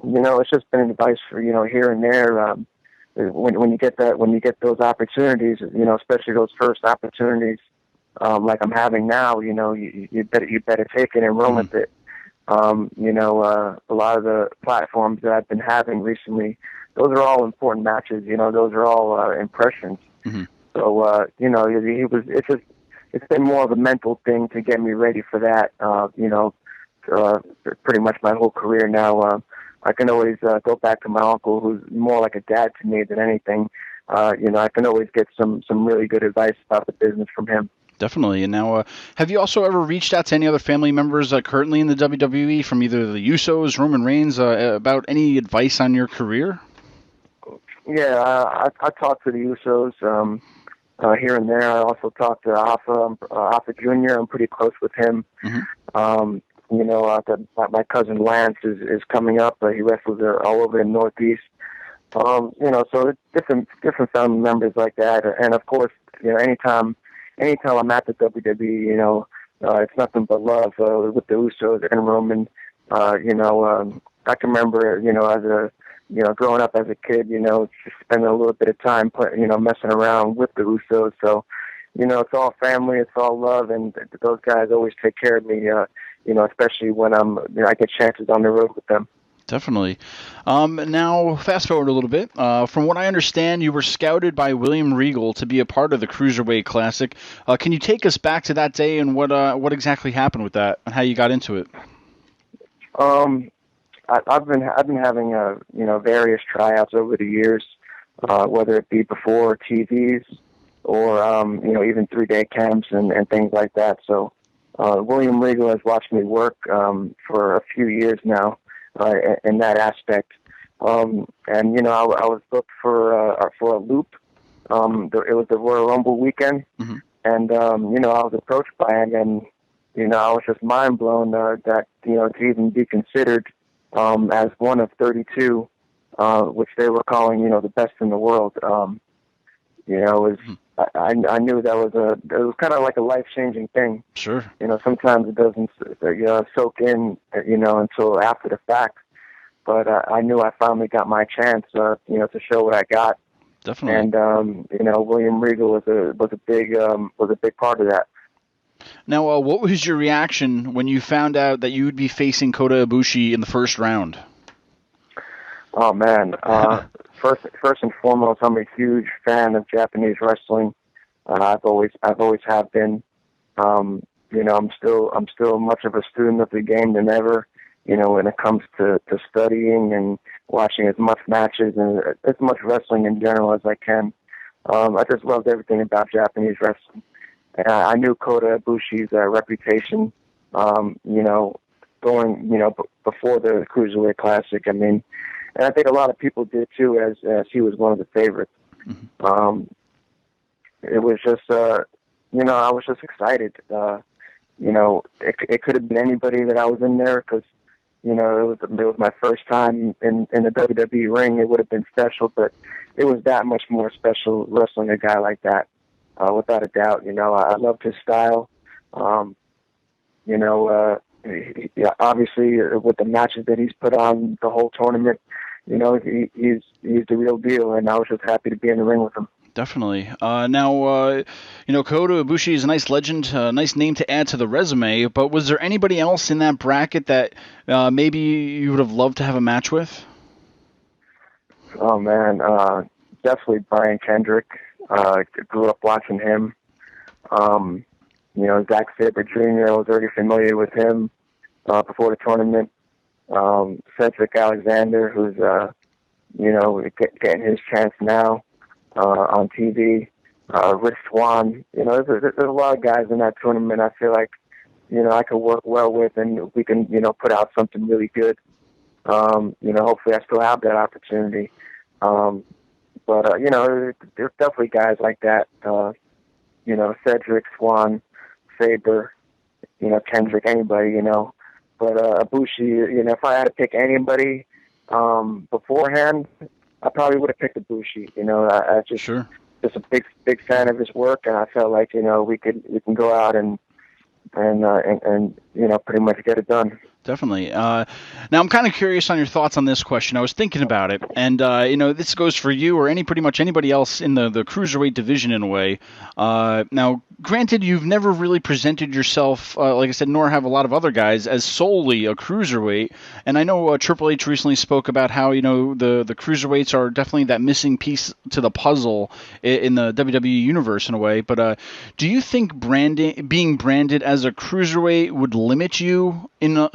It's just been advice for, here and there. When you get those opportunities, especially those first opportunities, like I'm having now, you better take it and run with it. A lot of the platforms that I've been having recently, those are all important matches. Those are all impressions. So, it's been more of a mental thing to get me ready for that. Pretty much my whole career now. I can always go back to my uncle, who's more like a dad to me than anything. I can always get some really good advice about the business from him. Definitely. And now, have you also ever reached out to any other family members currently in the WWE, from either the Usos, Roman Reigns, about any advice on your career? Yeah, I talked to the Usos here and there. I also talked to Outta Jr. I'm pretty close with him. My cousin Lance is coming up. He wrestles all over the Northeast. So different family members like that. And of course, anytime I'm at the WWE, it's nothing but love with the Usos and Roman. I can remember, as growing up as a kid, just spending a little bit of time, messing around with the Usos. So, it's all family, it's all love, and those guys always take care of me. Especially when I get chances on the road with them. Definitely. Now, fast forward a little bit. From what I understand, you were scouted by William Regal to be a part of the Cruiserweight Classic. Can you take us back to that day and what exactly happened with that and how you got into it? I've been having various tryouts over the years, whether it be before TVs or even 3-day camps and things like that. So William Regal has watched me work for a few years now in that aspect, and I was booked for a loop. It was the Royal Rumble weekend, and I was approached by him, and I was just mind blown that to even be considered as one of 32, which they were calling the best in the world. I knew that it was kind of like a life-changing thing. Sure. Sometimes it doesn't soak in, until after the fact. But I knew I finally got my chance, to show what I got. Definitely. And William Regal was a big part of that. Now, what was your reaction when you found out that you would be facing Kota Ibushi in the first round? Oh man. First and foremost, I'm a huge fan of Japanese wrestling. I've always have been. I'm still much of a student of the game than ever. When it comes to studying and watching as much matches and as much wrestling in general as I can. I just loved everything about Japanese wrestling. And I knew Kota Ibushi's reputation. Going before the Cruiserweight Classic. I mean. And I think a lot of people did too, as he was one of the favorites. It was just, I was just excited. It could have been anybody that I was in there because, it was my first time in the WWE ring. It would have been special, but it was that much more special wrestling a guy like that. without a doubt. I loved his style. Obviously with the matches that he's put on the whole tournament, he's the real deal, and I was just happy to be in the ring with him. Definitely. Now, Kota Ibushi is a nice legend, a nice name to add to the resume, but was there anybody else in that bracket that maybe you would have loved to have a match with? Oh, man. Definitely Brian Kendrick. Grew up watching him. Zack Sabre Jr., I was already familiar with him before the tournament. Cedric Alexander, who's, getting his chance now on TV. Rich Swann. There's a lot of guys in that tournament I feel like, I could work well with, and we can, put out something really good. Hopefully I still have that opportunity. But there's definitely guys like that. Cedric, Swann, Sabre, Kendrick, anybody, But Ibushi, if I had to pick anybody beforehand, I probably would have picked Ibushi. I just Sure. Just a big fan of his work, and I felt like we can go out and pretty much get it done. Definitely. Now, I'm kind of curious on your thoughts on this question. I was thinking about it, and this goes for you or pretty much anybody else in the Cruiserweight division in a way. Now, granted, you've never really presented yourself, like I said, nor have a lot of other guys, as solely a Cruiserweight. And I know Triple H recently spoke about how the Cruiserweights are definitely that missing piece to the puzzle in the WWE universe in a way. But do you think being branded as a Cruiserweight would limit you in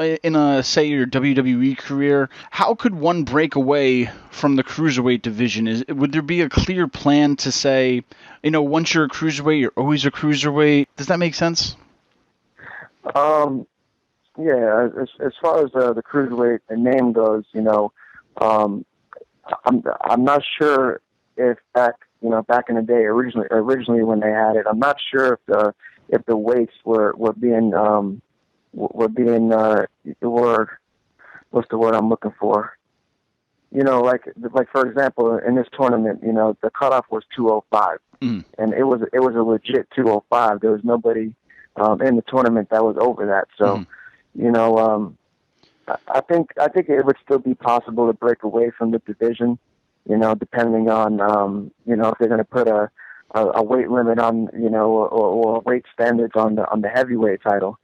say your WWE career? How could one break away from the Cruiserweight division? Would there be a clear plan to say, once you're a Cruiserweight, you're always a Cruiserweight? Does that make sense? Yeah. As far as the Cruiserweight name goes, I'm not sure if back in the day, originally when they had it, I'm not sure if the weights were being what's the word I'm looking for? Like for example, in this tournament, the cutoff was 205, and it was a legit 205. There was nobody in the tournament that was over that. So, I think it would still be possible to break away from the division, depending on if they're going to put a weight limit on, or weight standards on the heavyweight title.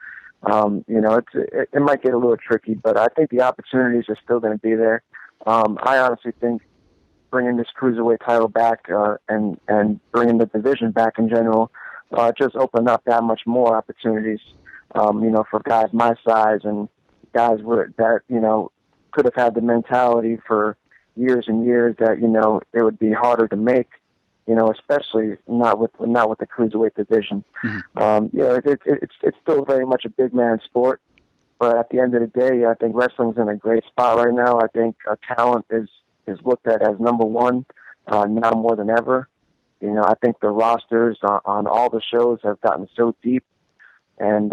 It might get a little tricky, but I think the opportunities are still going to be there. I honestly think bringing this Cruiserweight title back and bringing the division back in general just opened up that much more opportunities, for guys my size and guys that could have had the mentality for years and years that it would be harder to make. Especially not with the Cruiserweight division. It's still very much a big man sport, but at the end of the day, I think wrestling's in a great spot right now. I think talent is looked at as number one now more than ever. I think the rosters on all the shows have gotten so deep, and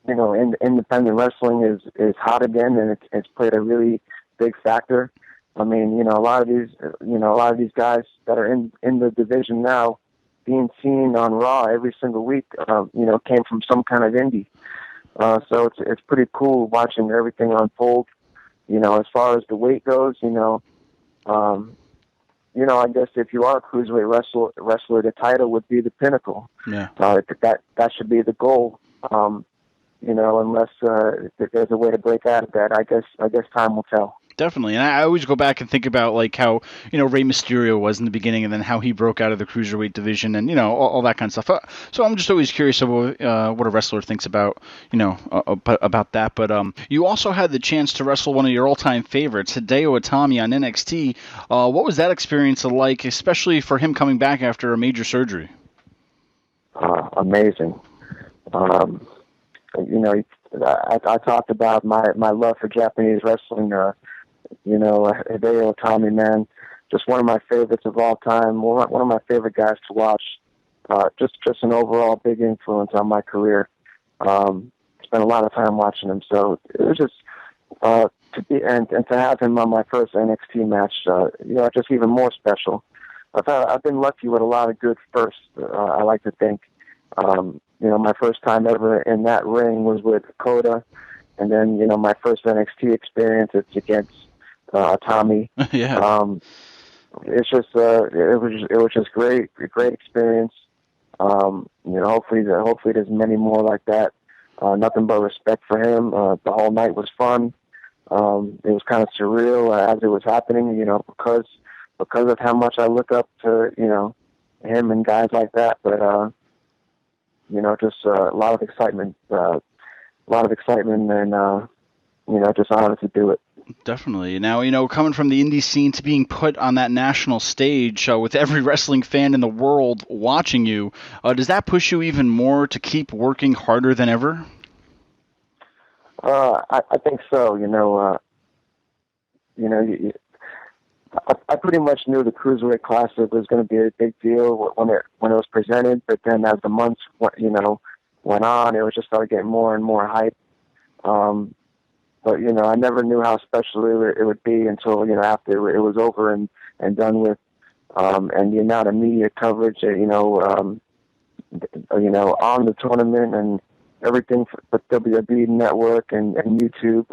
independent wrestling is hot again, and it's played a really big factor. I mean, a lot of these guys that are in the division now, being seen on Raw every single week, came from some kind of indie. So it's pretty cool watching everything unfold. As far as the weight goes, I guess if you are a Cruiserweight wrestler, the title would be the pinnacle. Yeah. That should be the goal. Unless there's a way to break out of that, I guess time will tell. Definitely, and I always go back and think about like how Rey Mysterio was in the beginning, and then how he broke out of the Cruiserweight division, and all that kind of stuff. So I'm just always curious about what a wrestler thinks about about that. But you also had the chance to wrestle one of your all-time favorites, Hideo Itami, on NXT. What was that experience like, especially for him coming back after a major surgery? Amazing. I talked about my love for Japanese wrestling. Hideo Itami, man, just one of my favorites of all time. One of my favorite guys to watch. Just an overall big influence on my career. Spent a lot of time watching him, so it was just to have him on my first NXT match. Just even more special. I've been lucky with a lot of good firsts. I like to think. My first time ever in that ring was with Dakota, and then my first NXT experience, it's against Tommy. Yeah. It's just it was just great experience. Hopefully there's many more like that. Nothing but respect for him. The whole night was fun. It was kind of surreal as it was happening, because of how much I look up to, him and guys like that. But just a lot of excitement, and just honored to do it. Definitely. Now, coming from the indie scene to being put on that national stage with every wrestling fan in the world watching you, does that push you even more to keep working harder than ever? I think so. I pretty much knew the Cruiserweight Classic was going to be a big deal when it was presented, but then as the months went on, it was just started getting more and more hype. But I never knew how special it would be until after it was over and done with, and the amount of media coverage on the tournament and everything for WWE Network and YouTube.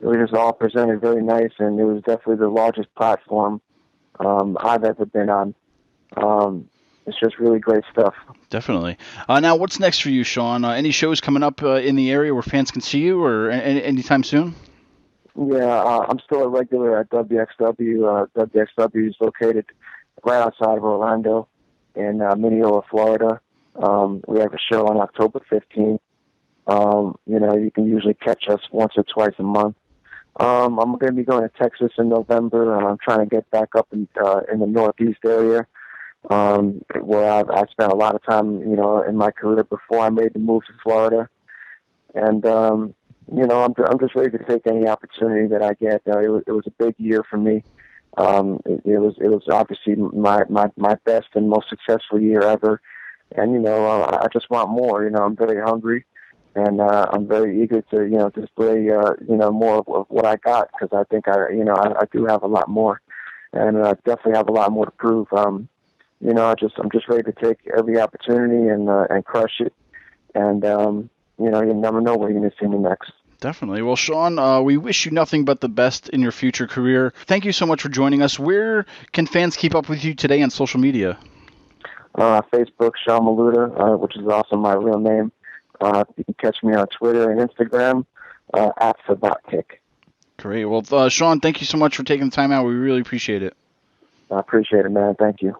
It was just all presented very nice, and it was definitely the largest platform I've ever been on. It's just really great stuff. Definitely. Now, what's next for you, Sean? Any shows coming up in the area where fans can see you, or anytime soon? Yeah, I'm still a regular at WXW. WXW is located right outside of Orlando in Mineola, Florida. We have a show on October 15th. You can usually catch us once or twice a month. I'm going to be going to Texas in November, and I'm trying to get back up in the Northeast area. Where I spent a lot of time, in my career before I made the move to Florida, and I'm just ready to take any opportunity that I get. It was a big year for me. It was obviously my best and most successful year ever, and I just want more. I'm very hungry, and I'm very eager to display more of what I got, because I think I do have a lot more, and I definitely have a lot more to prove. I'm just ready to take every opportunity and crush it. And, you never know where you're going to see me next. Definitely. Well, Sean, we wish you nothing but the best in your future career. Thank you so much for joining us. Where can fans keep up with you today on social media? Facebook, Sean Maluta, which is also my real name. You can catch me on Twitter and Instagram, at SabatKick. Great. Well, Sean, thank you so much for taking the time out. We really appreciate it. I appreciate it, man. Thank you.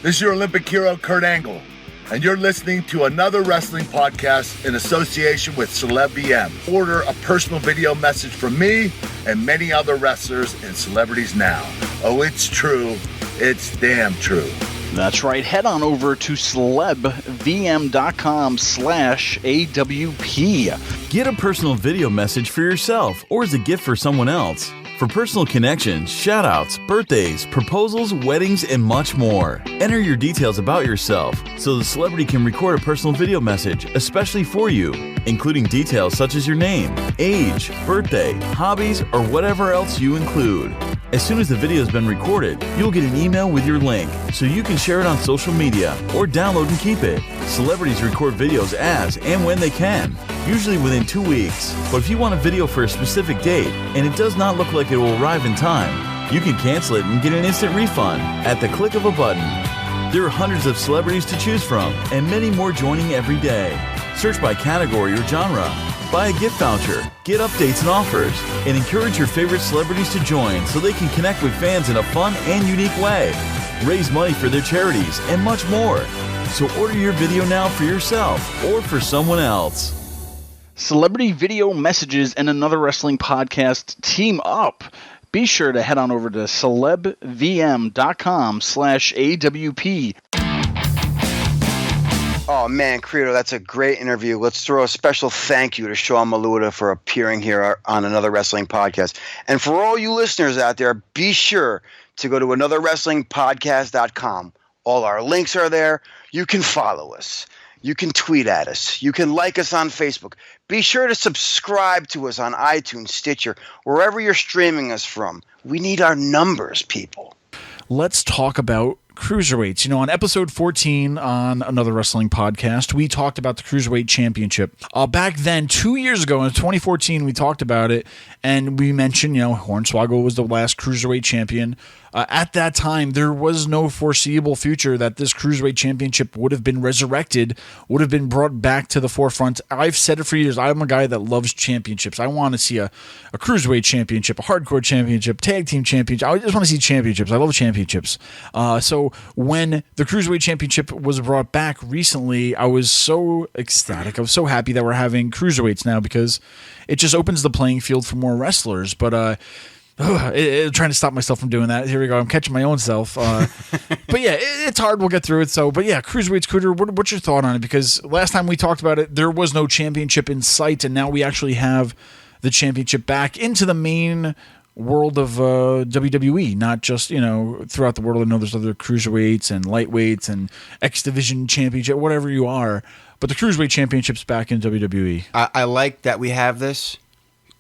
This is your Olympic hero, Kurt Angle, and you're listening to another wrestling podcast in association with Celeb VM. Order a personal video message from me and many other wrestlers and celebrities now. Oh, it's true. It's damn true. That's right. Head on over to celebvm.com/AWP. Get a personal video message for yourself or as a gift for someone else. For personal connections, shout-outs, birthdays, proposals, weddings, and much more. Enter your details about yourself so the celebrity can record a personal video message, especially for you, including details such as your name, age, birthday, hobbies, or whatever else you include. As soon as the video has been recorded, you'll get an email with your link so you can share it on social media or download and keep it. Celebrities record videos as and when they can, usually within 2 weeks. But if you want a video for a specific date and it does not look like it will arrive in time, you can cancel it and get an instant refund at the click of a button. There are hundreds of celebrities to choose from and many more joining every day. Search by category or genre. Buy a gift voucher, get updates and offers, and encourage your favorite celebrities to join so they can connect with fans in a fun and unique way. Raise money for their charities and much more. So order your video now for yourself or for someone else. Celebrity video messages and another wrestling podcast team up. Be sure to head on over to celebvm.com/AWP. Oh, man, Credo, that's a great interview. Let's throw a special thank you to Sean Maluta for appearing here on Another Wrestling Podcast. And for all you listeners out there, be sure to go to anotherwrestlingpodcast.com. All our links are there. You can follow us. You can tweet at us. You can like us on Facebook. Be sure to subscribe to us on iTunes, Stitcher, wherever you're streaming us from. We need our numbers, people. Let's talk about Cruiserweights. On episode 14 on Another Wrestling Podcast, we talked about the Cruiserweight Championship. Back then, 2 years ago, in 2014, we talked about it, and we mentioned, Hornswoggle was the last Cruiserweight champion. At that time, there was no foreseeable future that this Cruiserweight Championship would have been resurrected, would have been brought back to the forefront. I've said it for years. I'm a guy that loves championships. I want to see a Cruiserweight Championship, a Hardcore Championship, Tag Team Championship. I just want to see championships. I love championships. So when the Cruiserweight Championship was brought back recently, I was so ecstatic. I was so happy that we're having Cruiserweights now because it just opens the playing field for more wrestlers. But trying to stop myself from doing that. Here we go. I'm catching my own self. But yeah, it's hard. We'll get through it. But yeah, Cruiserweight Scooter, what's your thought on it? Because last time we talked about it, there was no championship in sight, and now we actually have the championship back into the main world of WWE, not just, throughout the world. I know there's other Cruiserweights and Lightweights and X Division Championship, whatever you are. But the Cruiserweight Championship's back in WWE. I like that we have this.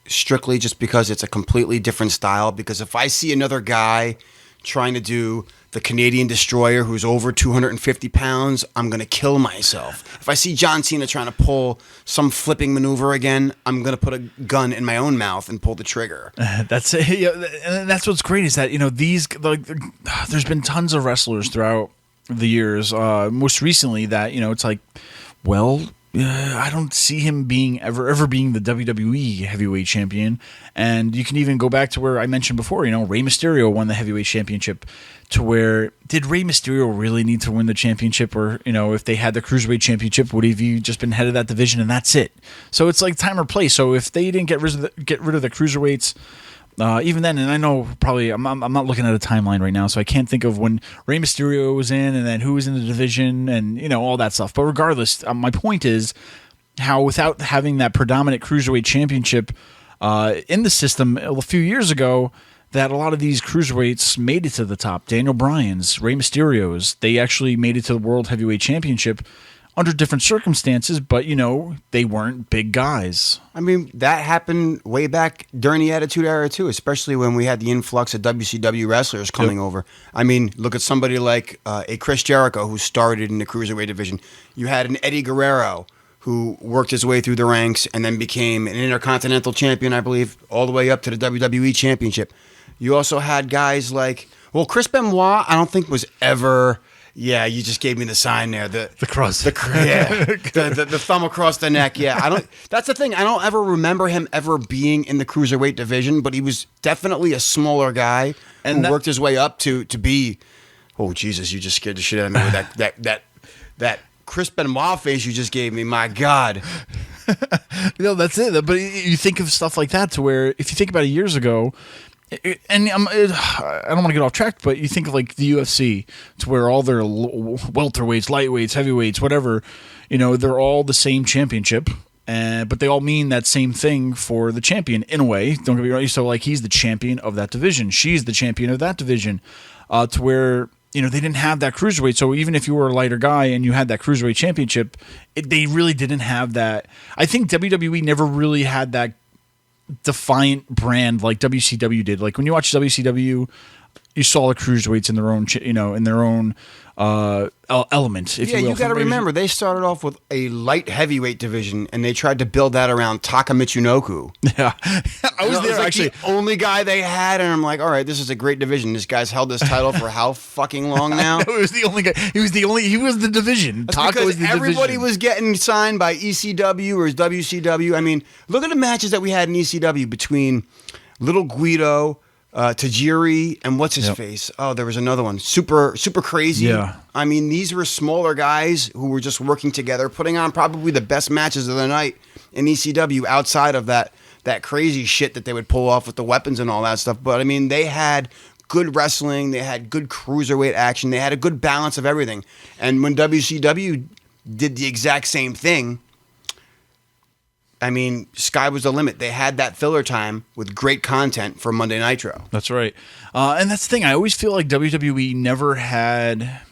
Strictly just because it's a completely different style. Because if I see another guy trying to do the Canadian Destroyer who's over 250 pounds, I'm going to kill myself. If I see John Cena trying to pull some flipping maneuver again, I'm going to put a gun in my own mouth and pull the trigger. That's what's great is that, these, there's been tons of wrestlers throughout the years. Most recently that, it's like, I don't see him being ever being the WWE heavyweight champion. And you can even go back to where I mentioned before, Rey Mysterio won the heavyweight championship, to where did Rey Mysterio really need to win the championship? Or, if they had the Cruiserweight championship, would he have just been head of that division and that's it? So it's like time or place. So if they didn't get rid of the Cruiserweights, even then, and I know probably I'm not looking at a timeline right now, so I can't think of when Rey Mysterio was in and then who was in the division and all that stuff. But regardless, my point is how without having that predominant Cruiserweight championship in the system a few years ago, that a lot of these Cruiserweights made it to the top. Daniel Bryan's, Rey Mysterio's, they actually made it to the World Heavyweight Championship under different circumstances, but, they weren't big guys. I mean, that happened way back during the Attitude Era, too, especially when we had the influx of WCW wrestlers coming over. I mean, look at somebody like a Chris Jericho, who started in the Cruiserweight division. You had an Eddie Guerrero, who worked his way through the ranks and then became an Intercontinental Champion, I believe, all the way up to the WWE Championship. You also had guys like, Chris Benoit, I don't think was ever... Yeah, you just gave me the sign there. The cross. The thumb across the neck. Yeah, I don't. That's the thing. I don't ever remember him ever being in the Cruiserweight division, but he was definitely a smaller guy who worked his way up to be. Oh Jesus! You just scared the shit out of me with that Chris Benoit face you just gave me. My God. That's it. But you think of stuff like that to where if you think about it years ago. And I don't want to get off track, but you think of like the UFC, to where all their welterweights, lightweights, heavyweights, whatever, they're all the same championship, but they all mean that same thing for the champion in a way. Don't get me wrong. So like he's the champion of that division, she's the champion of that division, to where they didn't have that Cruiserweight. So even if you were a lighter guy and you had that Cruiserweight championship, they really didn't have that. I think WWE never really had that defiant brand like WCW did. Like when you watch WCW, you saw the Cruiserweights in their own, in their own element. If you will. You got to remember they started off with a light heavyweight division, and they tried to build that around Taka Michinoku. Yeah, I was there actually. The only guy they had, and I'm like, all right, this is a great division. This guy's held this title for how fucking long now? It was the only guy. He was the division. Taka was the everybody was getting signed by ECW or WCW. I mean, look at the matches that we had in ECW between Little Guido, Tajiri, and what's his face? Oh, there was another one. Super Crazy. Yeah. I mean, these were smaller guys who were just working together, putting on probably the best matches of the night in ECW outside of that crazy shit that they would pull off with the weapons and all that stuff. But, I mean, they had good wrestling. They had good cruiserweight action. They had a good balance of everything. And when WCW did the exact same thing, I mean, sky was the limit. They had that filler time with great content for Monday Nitro. That's right. And that's the thing. I always feel like WWE never had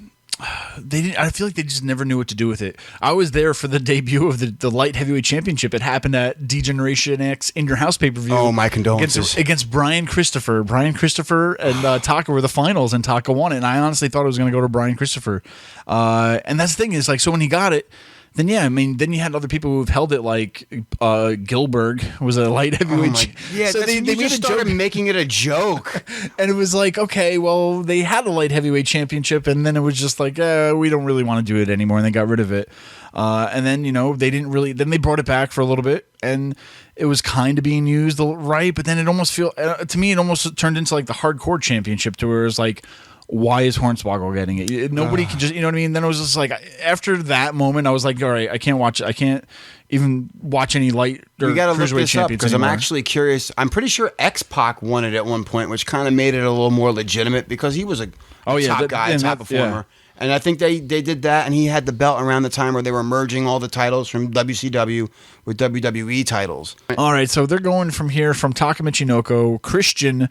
they didn't. I feel like they just never knew what to do with it. I was there for the debut of the light heavyweight championship. It happened at D-Generation X In Your House pay-per-view. Oh, my condolences. Against Brian Christopher. Brian Christopher and Taka were the finals, and Taka won it. And I honestly thought it was going to go to Brian Christopher. And that's the thing is, like, so when he got it, then yeah, I mean, then you had other people who've held it, like Goldberg was a light heavyweight. Yeah, so they just started making it a joke, and it was like, okay, well, they had a light heavyweight championship, and then it was just like, we don't really want to do it anymore, and they got rid of it. And then they didn't really. Then they brought it back for a little bit, and it was kind of being used right, but then it almost to me, it almost turned into like the hardcore championship, to where it's like, why is Hornswoggle getting it? Nobody can just, you know what I mean? Then it was just like, after that moment, I was like, all right, I can't watch it. I can't even watch any light or we gotta look Cruiserweight this up because anymore. I'm actually curious. I'm pretty sure X-Pac won it at one point, which kind of made it a little more legitimate because he was a top guy, top performer. And I think they did that, and he had the belt around the time where they were merging all the titles from WCW with WWE titles. All right, so they're going from here from Taka Michinoku, Christian.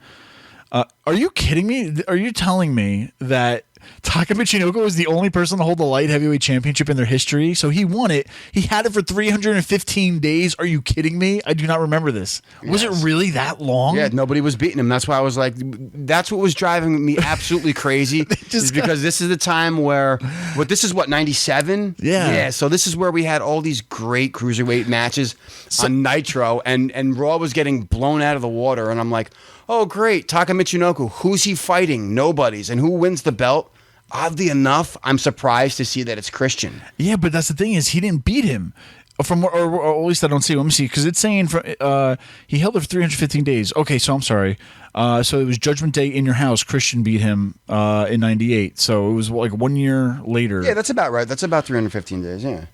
Are you kidding me? Are you telling me that Taka Michinoku was the only person to hold the light heavyweight championship in their history? So he won it. He had it for 315 days. Are you kidding me? I do not remember this. Yes. Was it really that long? Yeah, nobody was beating him. That's why I was like, that's what was driving me absolutely crazy. Because this is the time where, this is what, 97? Yeah. Yeah, so this is where we had all these great cruiserweight matches on Nitro, and Raw was getting blown out of the water, and I'm like, oh, great, Taka Michinoku. Who's he fighting? Nobody's. And who wins the belt? Oddly enough, I'm surprised to see that it's Christian. Yeah, but that's the thing is he didn't beat him. Or at least I don't see. Let me see, because it's saying he held it for 315 days. Okay, so I'm sorry. So it was Judgment Day In Your House. Christian beat him in 98. So it was like 1 year later. Yeah, that's about right. That's about 315 days, yeah.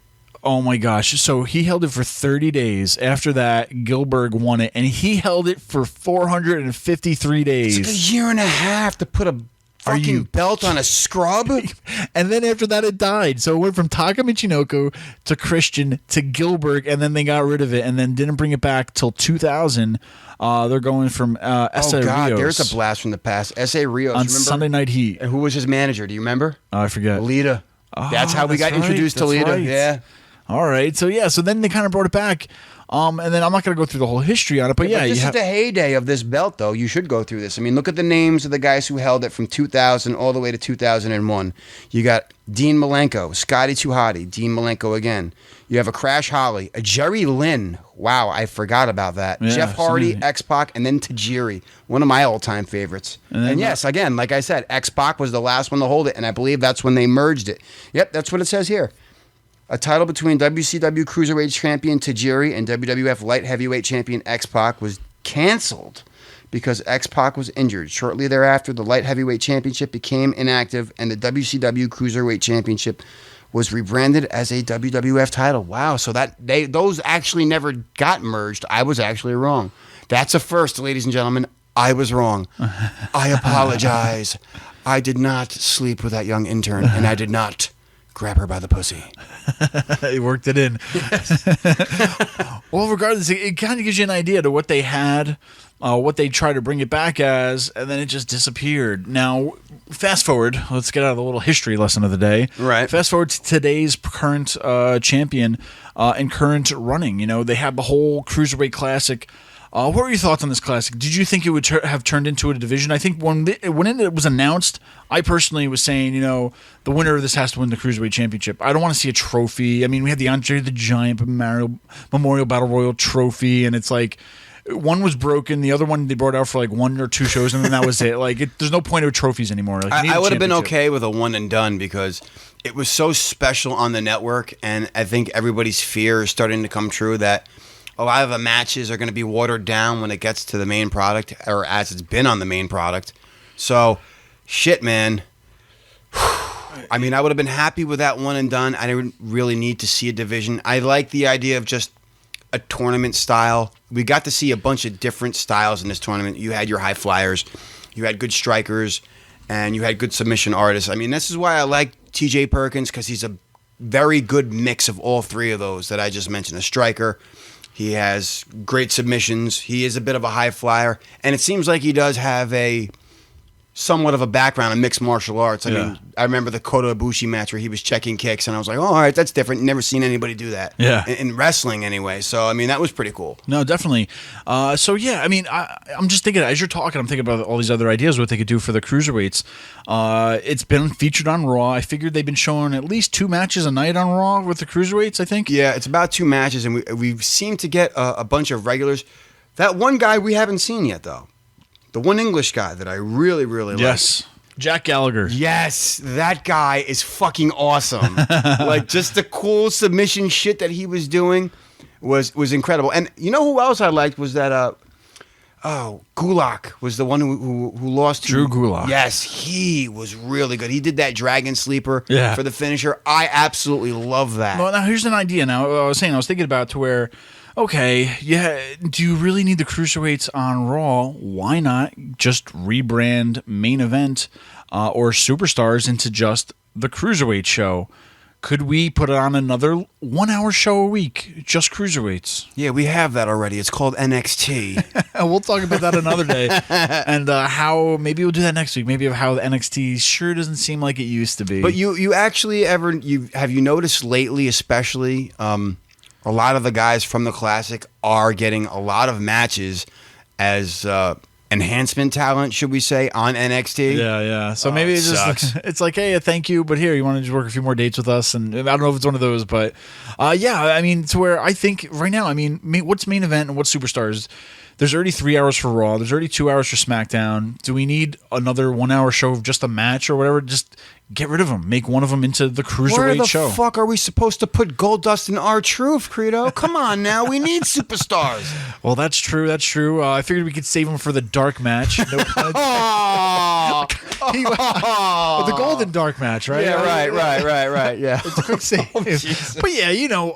Oh my gosh. So he held it for 30 days. After that, Goldberg won it, and he held it for 453 days. It's like a year and a half to put a fucking belt on a scrub. And then after that, it died. So it went from Taka Michinoku to Christian to Goldberg, and then they got rid of it and then didn't bring it back till 2000. They're going from S.A. Rios. There's a blast from the past. S.A. Rios. On remember? Sunday Night Heat. And who was his manager? Do you remember? I forget. Lita. That's how we got introduced to Lita. Right. Yeah. All right. So then they kind of brought it back. And then I'm not going to go through the whole history on it, but this is the heyday of this belt, though. You should go through this. I mean, look at the names of the guys who held it from 2000 all the way to 2001. You got Dean Malenko, Scotty 2 Hotty, Dean Malenko again. You have a Crash Holly, a Jerry Lynn. Wow, I forgot about that. Yeah, Jeff Hardy, X-Pac, and then Tajiri, one of my all-time favorites. And yes, again, like I said, X-Pac was the last one to hold it, and I believe that's when they merged it. Yep, that's what it says here. A title between WCW Cruiserweight Champion Tajiri and WWF Light Heavyweight Champion X-Pac was canceled because X-Pac was injured. Shortly thereafter, the Light Heavyweight Championship became inactive, and the WCW Cruiserweight Championship was rebranded as a WWF title. Wow, so those actually never got merged. I was actually wrong. That's a first, ladies and gentlemen. I was wrong. I apologize. I did not sleep with that young intern, and I did not grab her by the pussy. He worked it in. Well, regardless, it kind of gives you an idea to what they had, what they tried to bring it back as, and then it just disappeared. Now, fast forward. Let's get out of the little history lesson of the day. Right. Fast forward to today's current champion and current running. They had the whole Cruiserweight Classic. What were your thoughts on this classic? Did you think it would have turned into a division? I think when it was announced, I personally was saying, the winner of this has to win the Cruiserweight Championship. I don't want to see a trophy. I mean, we had the Andre the Giant Memorial Battle Royal trophy, and it's like one was broken, the other one they brought out for like 1 or 2 shows, and then that was it. Like, there's no point of trophies anymore. Like, I would have been okay with a one and done because it was so special on the network, and I think everybody's fear is starting to come true that a lot of the matches are going to be watered down when it gets to the main product, or as it's been on the main product. So, shit, man. I mean, I would have been happy with that one and done. I didn't really need to see a division. I like the idea of just a tournament style. We got to see a bunch of different styles in this tournament. You had your high flyers, you had good strikers, and you had good submission artists. I mean, this is why I like TJ Perkins, because he's a very good mix of all three of those that I just mentioned. A striker. He has great submissions. He is a bit of a high flyer. And it seems like he does have a somewhat of a background in mixed martial arts. I mean, I remember the Kota Ibushi match where he was checking kicks, and I was like, oh, all right, that's different. Never seen anybody do that. Yeah. In wrestling anyway. So, I mean, that was pretty cool. No, definitely. So, yeah, I mean, I'm just thinking, as you're talking, I'm thinking about all these other ideas, what they could do for the Cruiserweights. It's been featured on Raw. I figured they've been showing at least 2 matches a night on Raw with the Cruiserweights, I think. Yeah, it's about 2 matches, and we seem to get a bunch of regulars. That one guy we haven't seen yet, though. The one English guy that I really, really like. Yes. Jack Gallagher. Yes, that guy is fucking awesome. Like, just the cool submission shit that he was doing was incredible. And you know who else I liked was that Gulak was the one who lost to Drew Gulak. Yes, he was really good. He did that dragon sleeper Yeah. for the finisher. I absolutely love that. Well, now here's an idea. Now, I was thinking about to where, okay, yeah, do you really need the Cruiserweights on Raw? Why not just rebrand Main Event or Superstars into just the Cruiserweight show? Could we put on another 1-hour show a week, just Cruiserweights? Yeah, we have that already. It's called NXT. We'll talk about that another day. And how, maybe we'll do that next week. Maybe of how the NXT sure doesn't seem like it used to be. But you actually have you noticed lately, especially, a lot of the guys from the Classic are getting a lot of matches as enhancement talent, should we say, on NXT. Yeah. So maybe it's just it's like, hey, thank you, but here, you want to just work a few more dates with us? And I don't know if it's one of those, but yeah, I mean, to where I think right now, I mean, what's Main Event and what's Superstars? There's already 3 hours for Raw. There's already 2 hours for SmackDown. Do we need another 1-hour show of just a match or whatever? Just get rid of them. Make one of them into the Cruiserweight show. Where the fuck are we supposed to put Goldust and R-Truth, Credo? Come on now. We need superstars. Well, that's true. That's true. I figured we could save them for the dark match. The golden dark match, right? Yeah, right. Yeah. It's a quick save. But yeah, you know,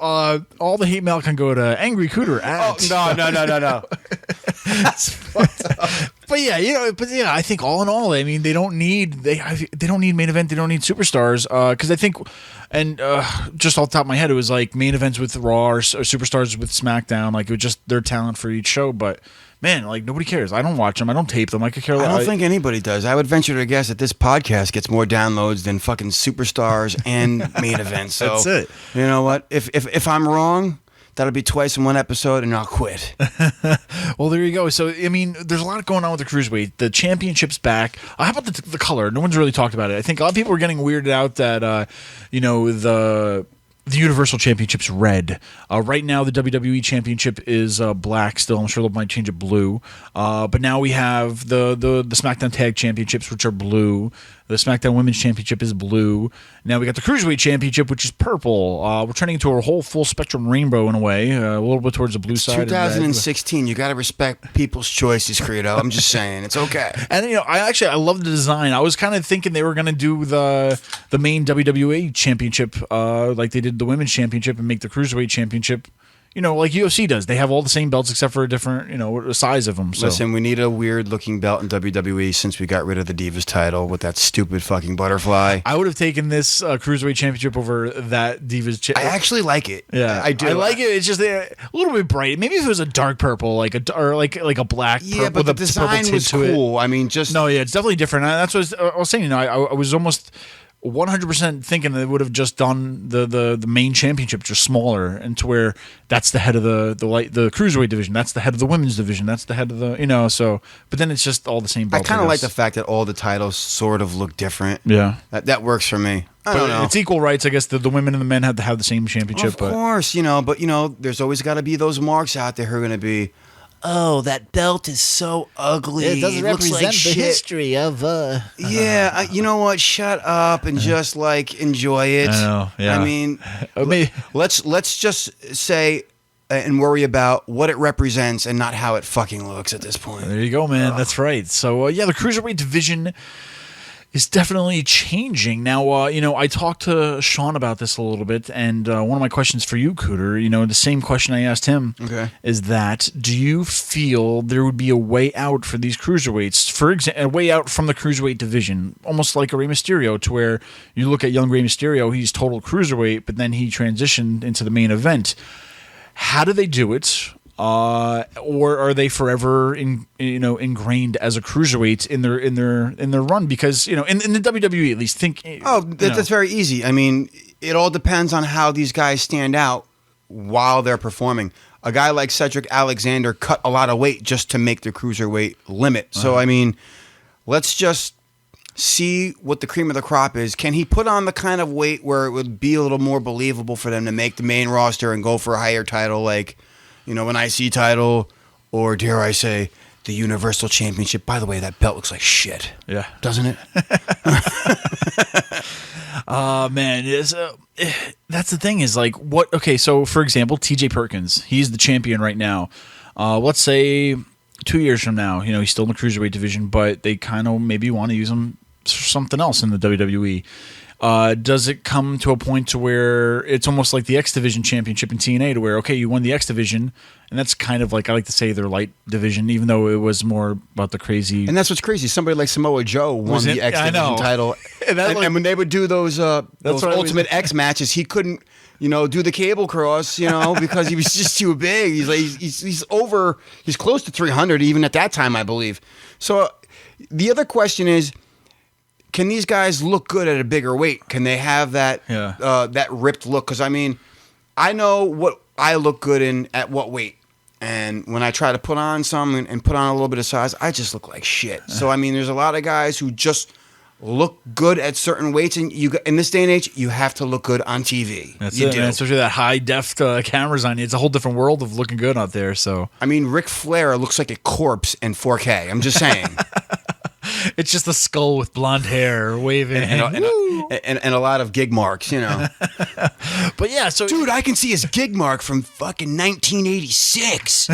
all the hate mail can go to Angry Cooter at... No. That's fucked up. But yeah, you know, I think all in all, I mean, they don't need Main Event, they don't need Superstars, because I think, and just off the top of my head, it was like Main Events with Raw or Superstars with SmackDown, like it was just their talent for each show. But man, like nobody cares. I don't watch them. I don't tape them. I could care less. I don't think anybody does. I would venture to guess that this podcast gets more downloads than fucking Superstars and Main Events. So that's it. You know what? If I'm wrong, that'll be twice in one episode, and I'll quit. Well, there you go. So, I mean, there's a lot going on with the Cruiserweight. The championship's back. How about the color? No one's really talked about it. I think a lot of people are getting weirded out that, the Universal Championship's red. Right now, the WWE Championship is black still. I'm sure they might change it blue. But now we have the SmackDown Tag Championships, which are blue. The SmackDown Women's Championship is blue. Now we got the Cruiserweight Championship, which is purple. We're turning into a whole full spectrum rainbow in a way, a little bit towards the blue side. 2016. You got to respect people's choices, Credo. I'm just saying, it's okay. And you know, I love the design. I was kind of thinking they were going to do the main WWE Championship, like they did the Women's Championship, and make the Cruiserweight Championship. You know, like UFC does. They have all the same belts except for a different, size of them. So. Listen, we need a weird-looking belt in WWE since we got rid of the Divas title with that stupid fucking butterfly. I would have taken this Cruiserweight Championship over that Divas. I actually like it. Yeah, I do. I like it. It's just a little bit bright. Maybe if it was a dark purple, like a black. Yeah, but the design was cool. I mean, just no, yeah, it's definitely different. That's what I was saying. I was almost 100% thinking they would have just done the main championship just smaller, and to where that's the head of the Cruiserweight division, that's the head of the women's division, that's the head of the so. But then it's just all the same belt. I kind of like the fact that all the titles sort of look different. Yeah, that works for me. I don't know. It's equal rights, I guess. The women and the men have to have the same championship. Of course, but there's always got to be those marks out there who are going to be. Oh, that belt is so ugly. It doesn't represent like the shit. History of. Yeah, you know what? Shut up and just enjoy it. I know. Yeah. I mean, let's just say and worry about what it represents and not how it fucking looks at this point. There you go, man. That's right. So the Cruiserweight division is definitely changing. Now, I talked to Sean about this a little bit, and one of my questions for you, Cooter, the same question I asked him, is that do you feel there would be a way out for these Cruiserweights, for example, a way out from the Cruiserweight division, almost like a Rey Mysterio, to where you look at young Rey Mysterio, he's total Cruiserweight, but then he transitioned into the main event. How do they do it? or are they forever ingrained as a cruiserweight in their run? Because in the WWE at least, that's very easy. I mean, it all depends on how these guys stand out while they're performing. A guy like Cedric Alexander cut a lot of weight just to make the cruiserweight limit. So I mean, let's just see what the cream of the crop is. Can he put on the kind of weight where it would be a little more believable for them to make the main roster and go for a higher title, like, an IC title, or dare I say, the Universal Championship? By the way, that belt looks like shit. Yeah. Doesn't it? Man, that's the thing is like, what? Okay, so for example, TJ Perkins, he's the champion right now. Let's say 2 years from now, he's still in the cruiserweight division, but they kind of maybe want to use him for something else in the WWE. Does it come to a point to where it's almost like the X Division championship in TNA, to where, okay, you won the X Division, and that's kind of like, I like to say, their light division, even though it was more about the crazy. And that's what's crazy. Somebody like Samoa Joe won the X Division title. And when they would do those Ultimate X matches, he couldn't, do the cable cross, because he was just too big. He's close to 300 even at that time, I believe. So the other question is, can these guys look good at a bigger weight? Can they have that that ripped look? Because, I mean, I know what I look good in at what weight. And when I try to put on some and put on a little bit of size, I just look like shit. So, I mean, there's a lot of guys who just look good at certain weights. And in this day and age, you have to look good on TV. That's it, man. Especially that high-def cameras on you. It's a whole different world of looking good out there. So, I mean, Ric Flair looks like a corpse in 4K. I'm just saying. It's just a skull with blonde hair waving and a lot of gig marks, But yeah, so dude, I can see his gig mark from fucking 1986.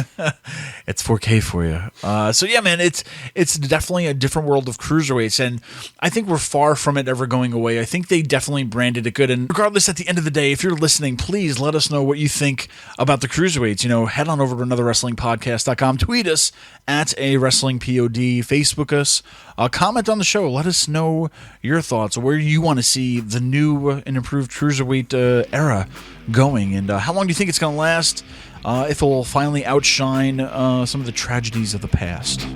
It's 4K for you. So yeah, man, it's definitely a different world of cruiserweights, and I think we're far from it ever going away. I think they definitely branded it good, and regardless, at the end of the day, if you're listening, please let us know what you think about the cruiserweights. Head on over to anotherwrestlingpodcast.com, tweet us at @WrestlingPod, Facebook us. Comment on the show. Let us know your thoughts, where you want to see the new and improved cruiserweight era going, and how long do you think it's going to last, if it will finally outshine some of the tragedies of the past.